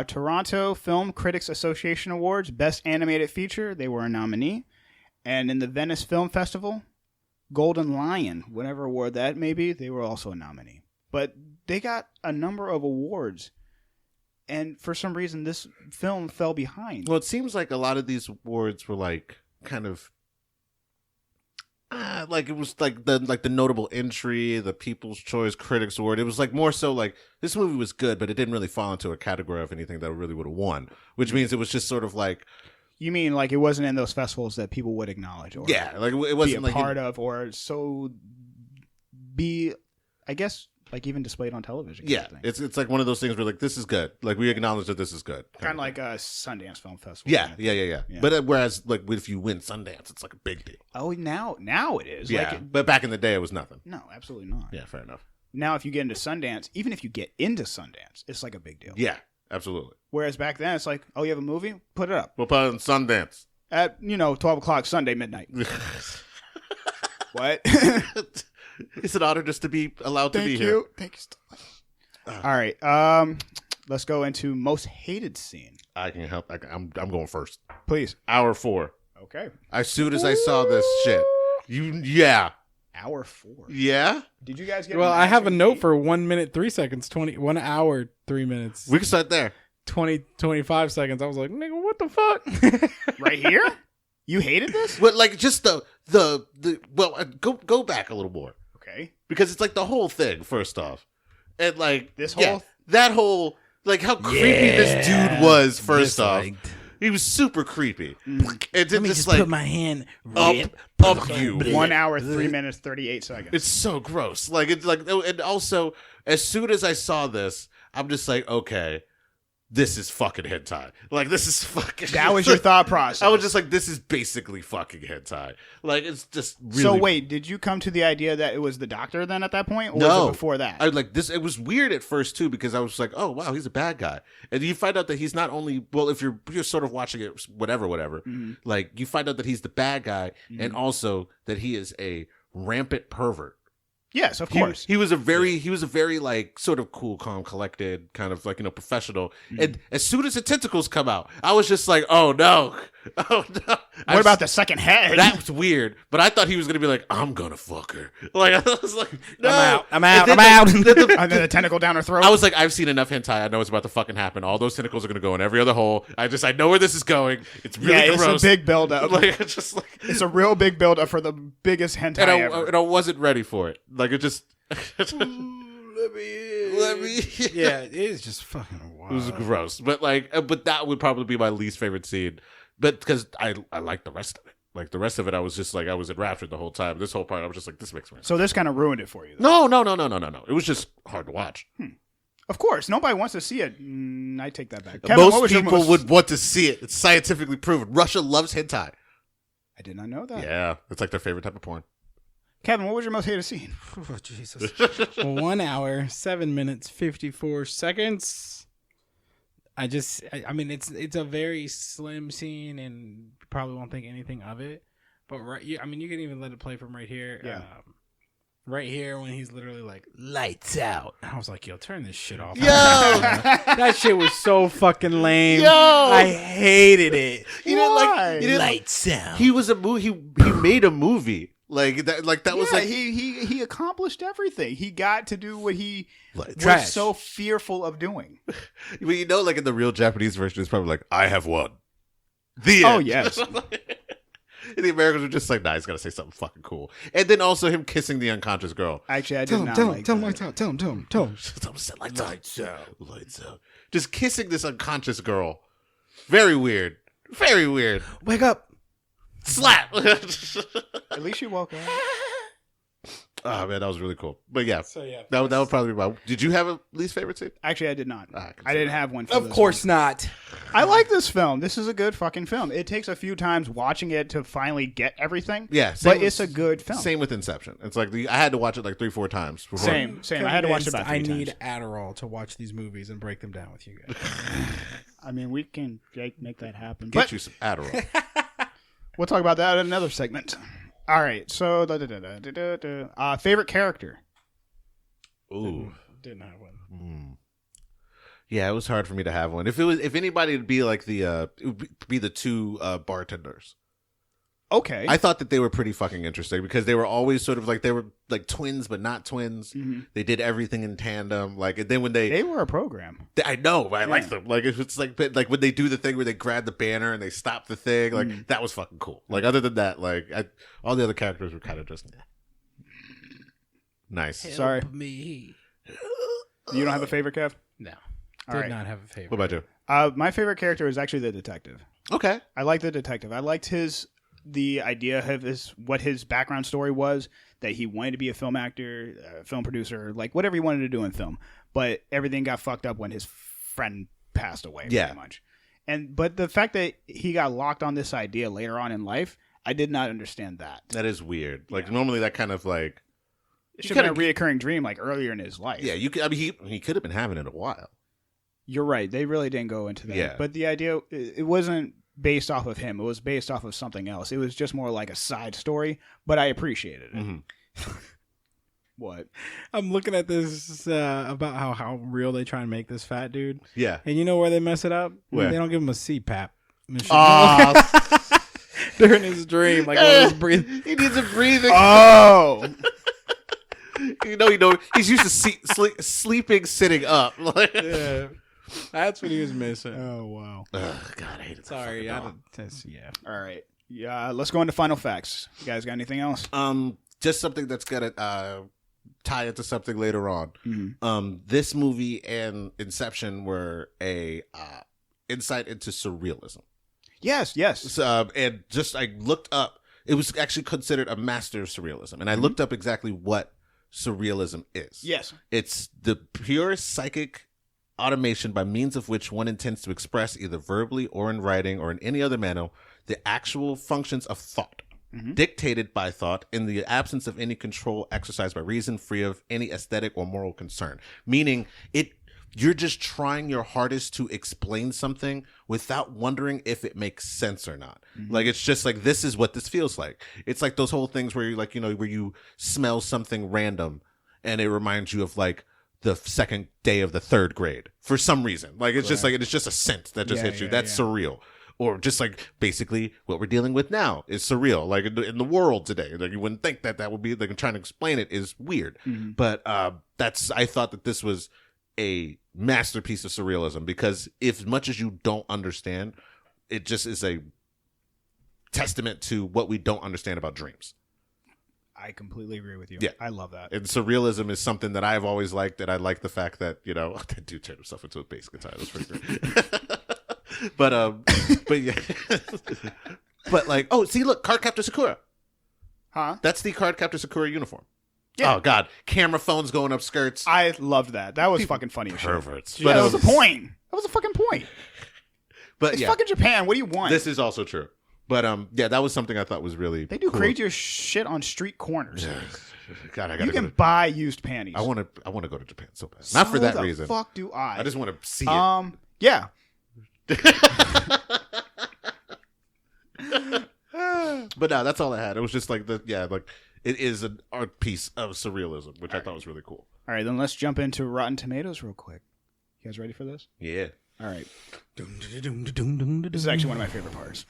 Toronto Film Critics Association Awards, Best Animated Feature, they were a nominee. And in the Venice Film Festival, Golden Lion, whatever award that may be, they were also a nominee. But they got a number of awards, and for some reason, this film fell behind. Well, it seems like a lot of these awards were like kind of like it was like the notable entry, the People's Choice Critics Award. It was like more so like this movie was good, but it didn't really fall into a category of anything that really would have won. Which means it was just sort of like. You mean like it wasn't in those festivals that people would acknowledge, or Yeah, like it be wasn't a like part of, or so be, I guess, like even displayed on television. yeah, it's like one of those things where like this is good, like we acknowledge that this is good, kind of like a Sundance Film Festival. yeah. Yeah. But whereas like if you win Sundance, it's like a big deal. Oh, now it is. Yeah, Like, but back in the day, it was nothing. no, absolutely not. Yeah, fair enough. Now, if you get into Sundance, even if you get into Sundance, it's like a big deal. Yeah, absolutely. Whereas back then, it's like, oh, you have a movie? Put it up We'll put it on Sundance. at 12 o'clock Sunday midnight. What? It's an honor just to be allowed to be here. Thank you. All right. Let's go into most hated scene. I can help. I'm going first. Please. Hour 4. Okay. As soon as I saw this shit, yeah. Hour 4. Yeah. Did you guys get? Well, I have a note for 1 minute 3 seconds, 1 hour 3 minutes, We can start there. 25 seconds. I was like, nigga, what the fuck? right here. You hated this? But like just the well, go back a little more Okay. because it's like the whole thing. First off, and like This yeah, whole- that whole like how creepy this dude was. First off, he was super creepy. And then just like my hand up you. 1 hour 3 minutes 38 seconds. It's so gross. Like it's like, and also as soon as I saw this, I'm just like, okay, this is fucking hentai. Like this is fucking. That was your thought process. I was just like, this is basically fucking hentai. Like it's just really. So wait, did you come to the idea that it was the doctor then at that point, or No. was it before that? I like this. It was weird at first too because I was like, "Oh wow, he's a bad guy," and you find out that he's not only well. If you're sort of watching it, whatever, Mhm. like you find out that he's the bad guy, and also that he is a rampant pervert. Yes, of course. He was a very like sort of cool, calm, collected, kind of like, professional. And as soon as the tentacles come out, I was just like, oh no. Oh no. What about the second head? That's weird. But I thought he was gonna be like, I'm gonna fuck her. Like I was like, no. I'm out. And then the tentacle down her throat. I was like, I've seen enough hentai. I know it's about to fucking happen. All those tentacles are gonna go in every other hole. I know where this is going. It's really gross. It's a big build up. Like it's just like it's a real big build up for the biggest hentai ever. And I wasn't ready for it. Like it just let me. Yeah, it is just fucking wild. It was gross, but that would probably be my least favorite scene. But because I like the rest of it. Like the rest of it, I was just like I was enraptured the whole time. This whole part, I was just like, this makes sense. So this kind of ruined it for you. Though. No. It was just hard to watch. Of course, nobody wants to see it. I take that back. Kevin, most people would want to see it. It's scientifically proven. Russia loves hentai. I did not know that. Yeah, it's like their favorite type of porn. Kevin, what was your most hated scene? Oh, Jesus. 1 hour, 7 minutes, 54 seconds. I mean, it's a very slim scene, and you probably won't think anything of it. But you can even let it play from right here. Yeah. Right here when he's literally like, lights out. I was like, yo, turn this shit off. Yo! That shit was so fucking lame. Yo! I hated it. Lights out. He was he made a movie. Like that was like he accomplished everything. He got to do what he trash. was so fearful of doing. Well, like in the real Japanese version, it's probably like, I have won. The end. Oh yes. And the Americans were just like, nah, he's got to say something fucking cool. And then also him kissing the unconscious girl. Actually, I did not like tell him that. lights out. Tell him. Lights out. Just kissing this unconscious girl. Very weird. Very weird. Wake up. Slap. At least you woke up. Oh man, that was really cool. But yeah, So yeah, that would probably be my. Did you have a least favorite scene? Actually, I did not. I I didn't have one. For of this course one. not. I like this film. This is a good fucking film. It takes a few times watching it to finally get everything. Yeah, but it's a good film. Same with Inception. It's like I had to watch it like 3-4 times. Before. Same. I had to watch it about 3 I times. need Adderall to watch these movies and break them down with you guys. I mean, we can make that happen. Get But you some Adderall. we'll talk about that in another segment. All right. So, favorite character. Ooh, Didn't have one. Yeah, it was hard for me to have one. If anybody, it'd be like it would be the two bartenders. Okay. I thought that they were pretty fucking interesting because they were always sort of like they were like twins but not twins. Mm-hmm. They did everything in tandem. Like, and then when they were a program. I know, but I like them. Like it's like when they do the thing where they grab the banner and they stop the thing. Like that was fucking cool. Like other than that, like all the other characters were kind of just nice. Help Sorry. me. You don't have a favorite, Kev? No. All Did right. not have a favorite. What about you? My favorite character is actually the detective. Okay. I like the detective. I liked the idea of what his background story was, that he wanted to be a film actor, film producer, like whatever he wanted to do in film. But everything got fucked up when his friend passed away, pretty much. But the fact that he got locked on this idea later on in life, I did not understand that. That is weird. Like normally that kind of like it should have been a reoccurring dream like earlier in his life. Yeah, he could have been having it a while. You're right. They really didn't go into that. Yeah. But the idea, it wasn't based off of him. It was based off of something else. It was just more like a side story, but I appreciated it. Mm-hmm. What? I'm looking at this about how real they try and make this fat dude. Yeah. And you know where they mess it up? Where? They don't give him a CPAP machine. Oh, During his dream. Like when he's breathing. he needs a breathing. Oh! you know, he's used to sleeping sitting up. Yeah. That's what he was missing. Oh, wow. Ugh, God, I hate it. Sorry. Yeah. All right. Yeah, let's go into final facts. You guys got anything else? Just something that's gonna tie into something later on. Mm-hmm. This movie and Inception were a insight into surrealism. Yes. And just I looked up. It was actually considered a master of surrealism, and I looked up exactly what surrealism is. Yes. It's the pure psychic automation by means of which one intends to express either verbally or in writing or in any other manner the actual functions of thought, dictated by thought in the absence of any control exercised by reason, free of any aesthetic or moral concern. Meaning it you're just trying your hardest to explain something without wondering if it makes sense or not. Mm-hmm. Like, it's just like, this is what this feels like. It's like those whole things where you like, where you smell something random and it reminds you of like the second day of the third grade for some reason. Like, it's just like, it's just a scent that just hits you. That's surreal. Or just like basically what we're dealing with now is surreal. Like in the world today, like you wouldn't think that would be like trying to explain it is weird. Mm-hmm. But I thought that this was a masterpiece of surrealism because if much as you don't understand, it just is a testament to what we don't understand about dreams. I completely agree with you. Yeah. I love that. And surrealism is something that I've always liked, and I like the fact that, that dude turned himself into a bass guitar. That's pretty great. but yeah. But like, oh, see, look, Cardcaptor Sakura. Huh? That's the Cardcaptor Sakura uniform. Yeah. Oh God, camera phones going up skirts. I loved that. That was fucking funny as shit. Perverts. Yeah, that was the point. That was a fucking point. But it's fucking Japan. What do you want? This is also true. But yeah, that was something I thought was really They do cool. crazier shit on street corners. Yeah. God, I gotta you can buy used panties. I want to go to Japan so bad. Not for that reason. Fuck do I? I just want to see it. Yeah. But no, that's all I had. It was just like it is an art piece of surrealism, which I thought was really cool. All right, then let's jump into Rotten Tomatoes real quick. You guys ready for this? Yeah. All right. This is actually one of my favorite parts.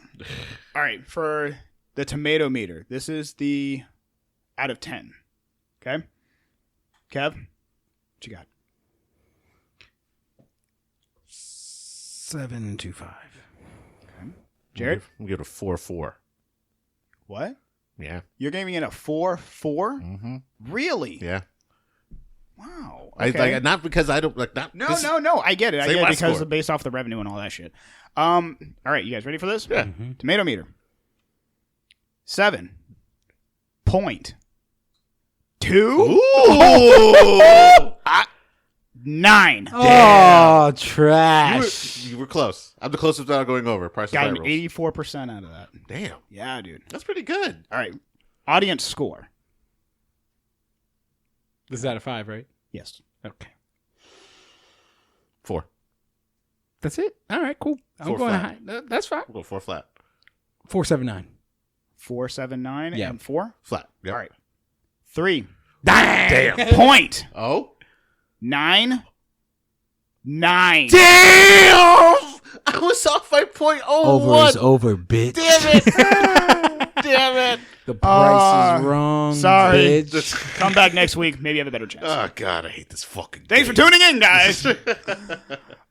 All right, for the tomato meter, this is the out of 10. Okay? Kev, what you got? 7.25. Okay. Jared? I'm gonna give it a 4.4. What? Yeah. You're giving it a 4.4? Mm-hmm. Really? Yeah. Wow. Okay. I like not because I don't like not. No. I get it. I get it because score. based off the revenue and all that shit. All right, you guys ready for this? Yeah. Mm-hmm. Tomato meter. 7.2. Ooh. 9. Oh, trash. You were close. I'm the closest without going over. Price Got is an Right 84% out of that. Damn. Yeah, dude. That's pretty good. All right. Audience score. This is out of 5, right? Yes. Okay. 4. That's it? All right, cool. I'm 4 going flat. high. That's fine. We'll go 4 flat. 4.79. 4.79 Yeah. and 4. Flat. Yep. All right. 3. Damn. Point. Oh. 9. Damn! I was off by 0.01. Over is over, bitch. Damn it! Damn it! The price is wrong. Sorry. Bitch. Come back next week. Maybe you have a better chance. Oh God, I hate this fucking. Thanks for tuning in, guys. Love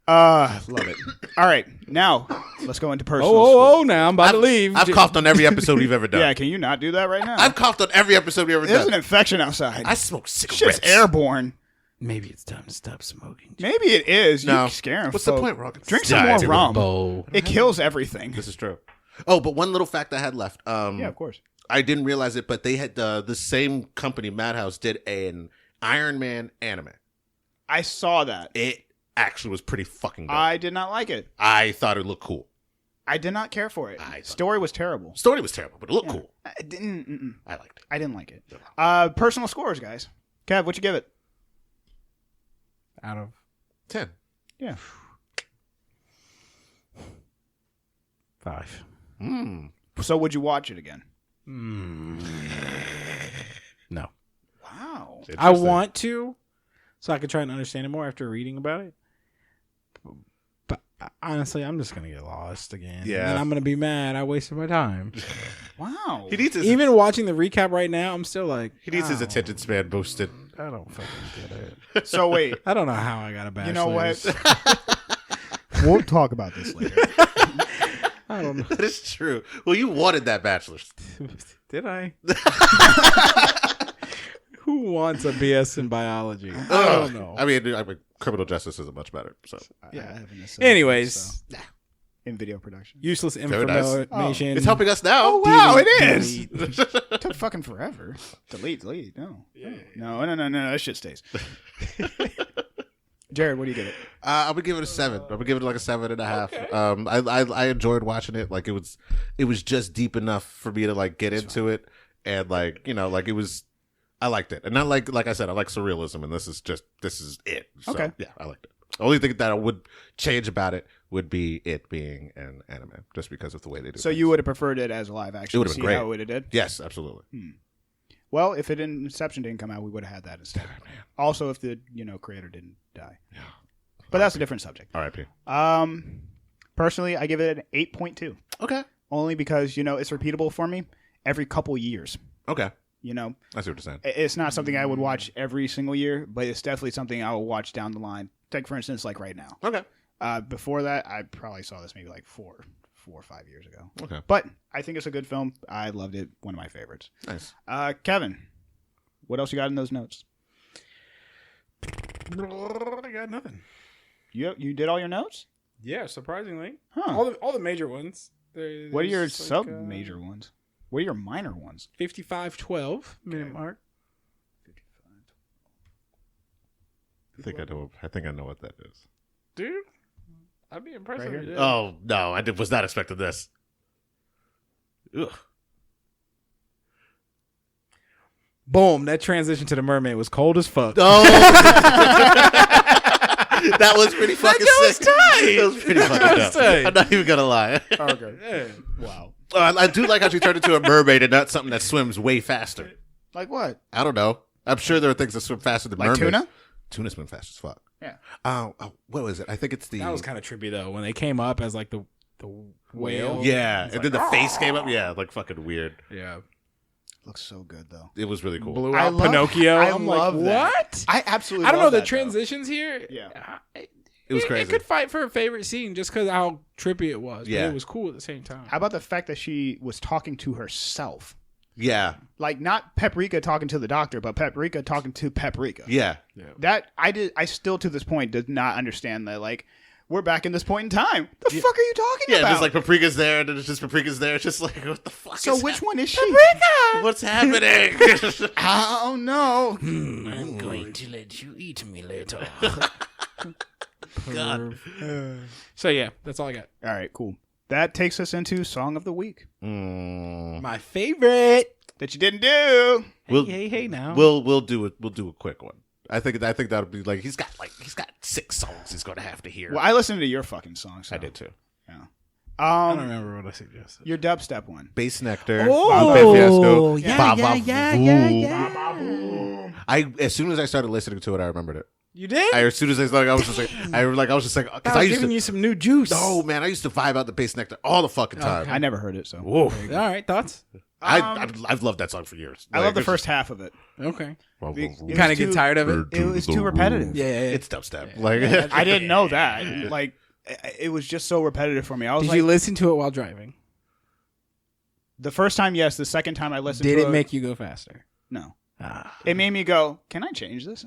it. All right, now let's go into personal. Oh, now I'm about to leave. I've coughed on every episode we've ever done. Yeah, can you not do that right now? I've coughed on every episode we've ever There's done. an infection outside. I smoke cigarettes. Shit's airborne. Maybe it's time to stop smoking. Maybe it is. No. You scare him. What's the point, Rock? Drink some more rum. Bowl. It kills everything. This is true. Oh, but one little fact I had left. Yeah, of course. I didn't realize it, but they had the same company, Madhouse, did an Iron Man anime. I saw that. It actually was pretty fucking good. I did not like it. I thought it looked cool. I did not care for it. Story was terrible. Story was terrible, but it looked cool. I didn't. I liked it. I didn't like it. Personal scores, guys. Kev, what'd you give it? Out of 10. Yeah. 5. So would you watch it again? No. Wow. I want to, so I can try and understand it more after reading about it. But honestly, I'm just gonna get lost again. Yeah. And I'm gonna be mad. I wasted my time. Wow. He needs his, Even watching the recap right now, I'm still like, he needs his attention span boosted. I don't fucking get it. So wait. I don't know how I got a bachelor's. You know what? We'll talk about this later. I don't know. That is true. Well, you wanted that bachelor's. Did I? Who wants a BS in biology? I don't know. I mean, criminal justice isn't much better. So Yeah. Anyways, so. In video production. useless Very nice. information. it's helping us now. Oh wow, it delete. is. It took fucking forever. Delete. No. No. That shit stays. Jared, what do you give it? I'm gonna give it a 7. I'm gonna give it like a 7.5. Okay. I enjoyed watching it. Like it was just deep enough for me to like get into it, and like it was. I liked it, and not like I said, I like surrealism, and this is it. So, Okay. yeah, I liked it. The only thing that I would change about it would be it being an anime, just because of the way they do. So things. you would have preferred it as a live action. It would have been great. How it would have did. Yes, absolutely. Well, if Inception didn't come out, we would have had that instead. Also, if the creator didn't die. Yeah. But that's a different subject. R.I.P. Personally, I give it an 8.2. Okay. Only because it's repeatable for me every couple years. Okay. I see what you're saying. It's not something I would watch every single year, but it's definitely something I will watch down the line. Take for instance, like right now. Okay. Before that, I probably saw this maybe like 4 or 5 years ago. Okay. But I think it's a good film. I loved it. One of my favorites. Nice. Kevin, what else you got in those notes? I got nothing. You did all your notes? Yeah, surprisingly. Huh. All the major ones. What are your sub-major ones? What are your minor ones? 55-12 minute mark. I think I know what that is. Dude, I'd be impressed if you did. Oh no, I was not expecting this. Ugh. Boom! That transition to the mermaid was cold as fuck. Oh, that was pretty fucking sick. That was pretty fucking dope. I'm not even gonna lie. Okay. Yeah. Wow. I do like how she turned into a mermaid and not something that swims way faster. Like what? I don't know. I'm sure there are things that swim faster than Like mermaids. tuna? Tuna swim fast as fuck. Yeah. What was it? I think it's the. That was kind of trippy though when they came up as like the whale. Yeah, and like, then the face came up. Yeah, like fucking weird. Yeah. Looks so good though. It was really cool. Blew I out love- Pinocchio. I I'm love like, that. what? I absolutely. I don't know love the that, though. transitions here. Yeah. It was crazy. It could fight for a favorite scene just because how trippy it was. Yeah. But it was cool at the same time. How about the fact that she was talking to herself? Yeah, Like not Paprika talking to the doctor, but Paprika talking to Paprika. yeah. That I still to this point did not understand that. Like we're back in this point in time. The fuck are you talking Yeah, about? just like Paprika's there, and then it's just Paprika's there. It's just like, what the fuck so is which one is she? Paprika? What's happening? Oh no. I'm going to let you eat me later. God. So yeah, that's all I got. All right, cool. That takes us into Song of the Week My favorite. that you didn't do. We'll- Hey now. We'll do it. We'll do a quick one. I think that'll be like he's got 6 songs he's gonna have to hear. Well, I listened to your fucking song. So. I did too. Yeah. I don't remember what I suggested. Your dubstep one. Bass Nectar. Oh, Lupe Fiasco. yeah, Ba, ba, yeah. boom. As soon as I started listening to it, I remembered it. You did? As soon as I started, I was just like, because I was giving you some new juice. No, man, I used to vibe out the Bass Nectar all the fucking time. I never heard it, so All right, thoughts? I've loved that song for years. I love the first half of it. Okay. It You kind was of get too- tired of it? It was too repetitive. Yeah. It's dubstep. Like I didn't know that. Like it was just so repetitive for me. I was Did like, you listen to it while driving? the first time, yes. The second time I listened Did to it make you go faster? No. It made me go, can I change this?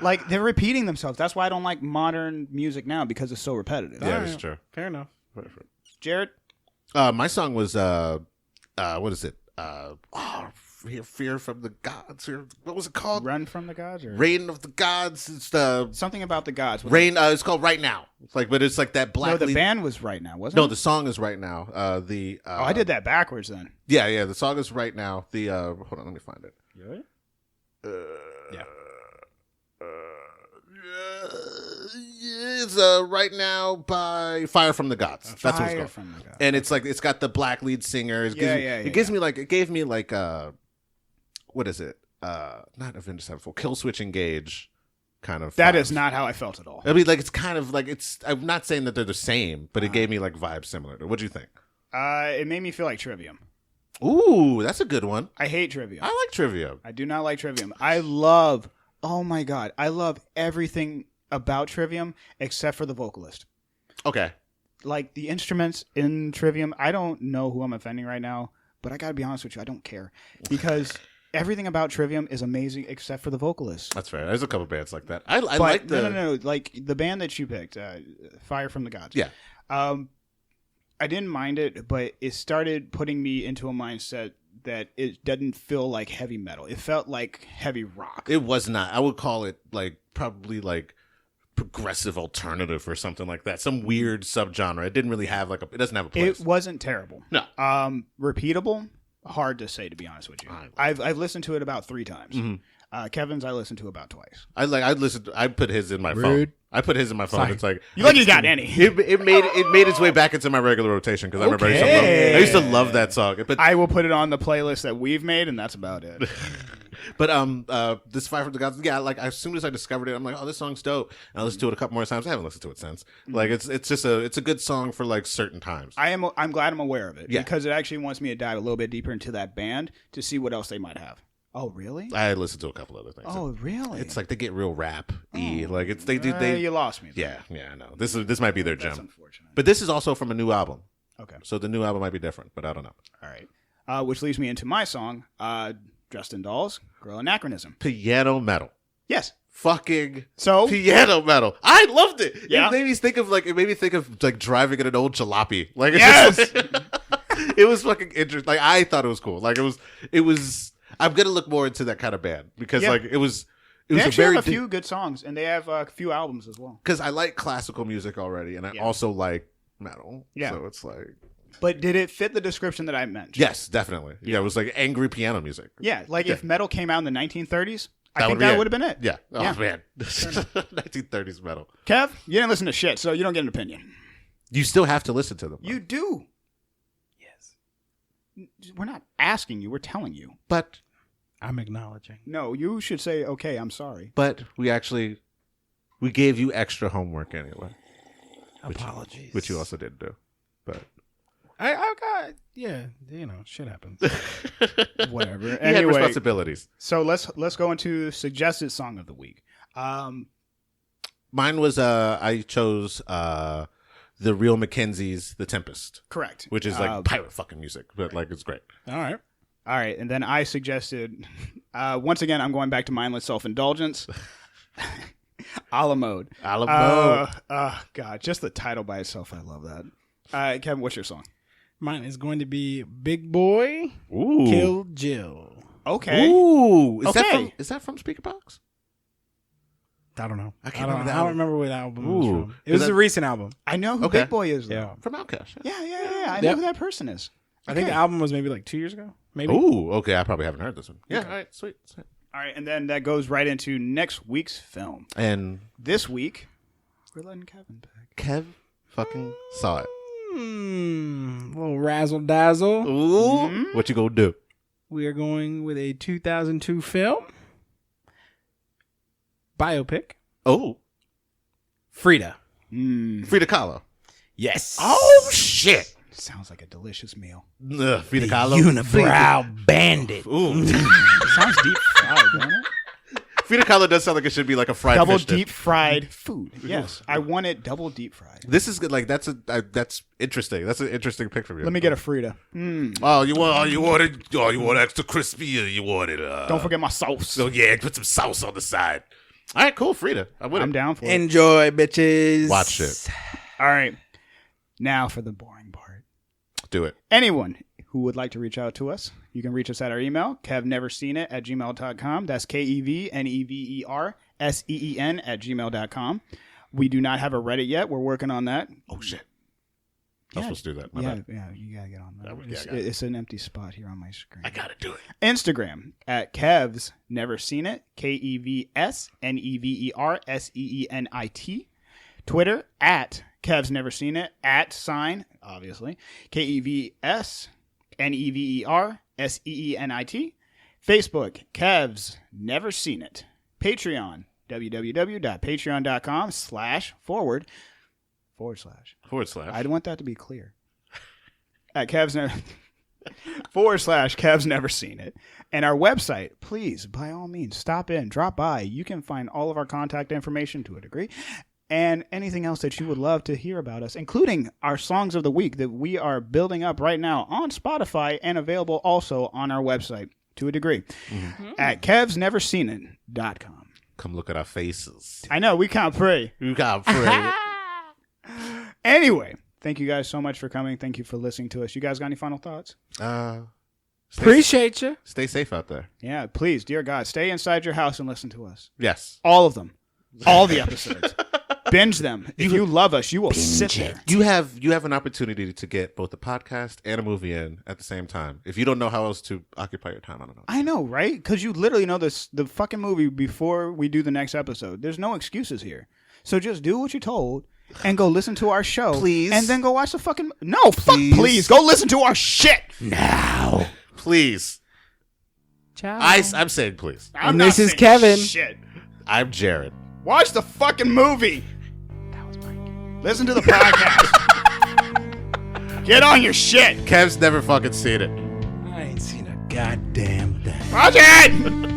Like, they're repeating themselves. That's why I don't like modern music now, because it's so repetitive. yeah, it's true. Fair enough. Jared? My song was what is it? Fear from the Gods. What was it called? Run from the Gods? Or Reign of the Gods. It's the something about the Gods. Rain. It's called Right Now. It's like, but it's like that black. No, the lead- band was Right Now, wasn't No, it? the song is Right Now. I did that backwards then. Yeah. The song is Right Now. The hold on, let me find it. Yeah. It's Right Now by Fire from the Gods. That's what it's Fire called. from the Gods. And it's like it's got the black lead singer. It gave me like what is it? Not Avenged Sevenfold, Kill Switch Engage kind of. That vibes. is not how I felt at all. I mean, like it's kind of like it's. I'm not saying that they're the same, but it gave me like vibes similar to. What'd you think? It made me feel like Trivium. Ooh, that's a good one. I hate Trivium. I like trivia. I do not like Trivium. I love everything about Trivium except for the vocalist. Okay. Like the instruments in Trivium, I don't know who I'm offending right now, but I gotta be honest with you, I don't care. Because everything about Trivium is amazing except for the vocalist. That's fair. There's a couple bands like that. I But like the no. Like the band that you picked, Fire from the Gods. Yeah. I didn't mind it, but it started putting me into a mindset that it doesn't feel like heavy metal. It felt like heavy rock. It was not. I would call it like probably like progressive alternative or something like that. Some weird subgenre. It didn't really have like it doesn't have a place. It wasn't terrible. No. Repeatable? Hard to say, to be honest with you. I've listened to it about 3 times. Mm-hmm. Kevin's I listened to about twice. I put his in my phone. I put his in my phone. Sorry. It's like You lucky you got any. it made its way back into my regular rotation because I remember I used to love that song. But I will put it on the playlist that we've made, and that's about it. But this Fire from the Gods, yeah, like as soon as I discovered it, I'm like, oh, this song's dope. And I listened to it a couple more times. I haven't listened to it since. Like it's just it's a good song for like certain times. I'm glad I'm aware of it Yeah. because it actually wants me to dive a little bit deeper into that band to see what else they might have. Oh, really? I listened to a couple other things. Oh, really? It's like they get real rap-y. Like it's they You lost me. yeah, I know. This might be their That's gem. unfortunate. But this is also from a new album. Okay. So the new album might be different, but I don't know. All right. Which leads me into my song, Justin Dahl's Girl Anachronism. Piano metal. Yes. Fucking So piano metal. I loved it. Yeah. It made me think of like driving in an old jalopy. Like it's Yes! just, it was fucking interesting. Like I thought it was cool. Like it was I'm gonna look more into that kind of band because Yeah. like it was they a actually very have a few good songs, and they have a few albums as well. because I like classical music already, and I Yeah. also like metal. Yeah. So it's like But did it fit the description that I mentioned? yes, definitely. Yeah, it was like angry piano music. Yeah, like if metal came out in the 1930s, I That think would be that it. would have been it. Yeah. Oh Yeah. man. 1930s metal. Kev, you didn't listen to shit, so you don't get an opinion. You still have to listen to them. though. You do. Yes. We're not asking you, we're telling you. But I'm acknowledging. No, you should say, okay, I'm sorry. we gave you extra homework anyway. Apologies. Which you also didn't do. But I got, yeah, shit happens. Whatever. you had Anyway, responsibilities. so let's go into suggested song of the week. Mine was I chose the Real Mackenzie's The Tempest, Correct. which is like pirate fucking music, but like it's great. All right. All right, and then I suggested, once again, I'm going back to mindless self-indulgence. A la mode. A la mode. God, just the title by itself, I love that. Kevin, what's your song? Mine is going to be Big Boy Ooh. Kill Jill. Okay. Ooh. Okay. Is that from Speakerbox? I don't know. I can't remember that I don't album. remember what album it was Ooh. from. It was a recent album. I know who Okay. Big Boy is, though. Yeah. From Outkast. Yeah. I Yep. know who that person is. I think Okay. the album was maybe like 2 years ago. Maybe. Ooh, okay. I probably haven't heard this one. Yeah, Okay. all right, sweet. All right, and then that goes right into next week's film. And This week, we're letting Kevin back. Kev fucking saw it. Little razzle dazzle. Ooh. What you gonna do? We are going with a 2002 film. Biopic. Oh. Frida. Frida Kahlo. Yes. Oh, shit. Sounds like a delicious meal. Frida Kahlo. Unibrow bandit. Ooh. It sounds deep fried, doesn't it? Frida Kahlo does sound like it should be like a fried Double fish dish. deep fried food. Yes, I want it double deep fried. This is good. Like that's interesting. That's an interesting pick from you. Let me get a Frida. Oh, you want extra crispy, or you want it? Don't forget my sauce. So yeah, put some sauce on the side. All right, cool, Frida. I'm down for it. Enjoy, bitches. Watch it. All right, now for the boring part. Do it. Anyone who would like to reach out to us, you can reach us at our email, kevneverseenit@gmail.com. That's KEVNEVERSEEN@gmail.com. We do not have a Reddit yet. We're working on that. Oh shit. I'm supposed to do that. My Yeah, bad. you gotta get on that. Yeah, I got It's an empty spot here on my screen. I gotta do it. Instagram at Kev's Never Seen It, KEVSNEVERSEENIT. Twitter at Kev's Never Seen It, @ obviously, KEVSNEVERSEENIT. Facebook, Kev's Never Seen It. Patreon, www.patreon.com// I want that to be clear. At Kev's Never / Kev's Never Seen It. And our website, please, by all means, stop in, drop by. You can find all of our contact information to a degree and anything else that you would love to hear about us, including our songs of the week that we are building up right now on Spotify and available also on our website to a degree at kevsneverseenit.com. Come look at our faces. I know, we can't pray. You got Frida. Anyway, thank you guys so much for coming. Thank you for listening to us. You guys got any final thoughts? Appreciate you. Stay safe out there. Yeah, please, dear God, stay inside your house and listen to us. Yes. All of them. All the episodes. Binge them. If you love us, you will sit there. You have an opportunity to get both a podcast and a movie in at the same time. If you don't know how else to occupy your time, I don't know. I know, right? Because you literally know the fucking movie before we do the next episode. There's no excuses here. So just do what you're told and go listen to our show. Please. And then go watch the fucking... No, please. Go listen to our shit. Now. Please. Ciao. I'm saying please. I'm this not is saying Kevin. Shit. I'm Jared. Watch the fucking movie. That was Mike. Listen to the podcast. Get on your shit. Kev's never fucking seen it. I ain't seen a goddamn thing. Watch it.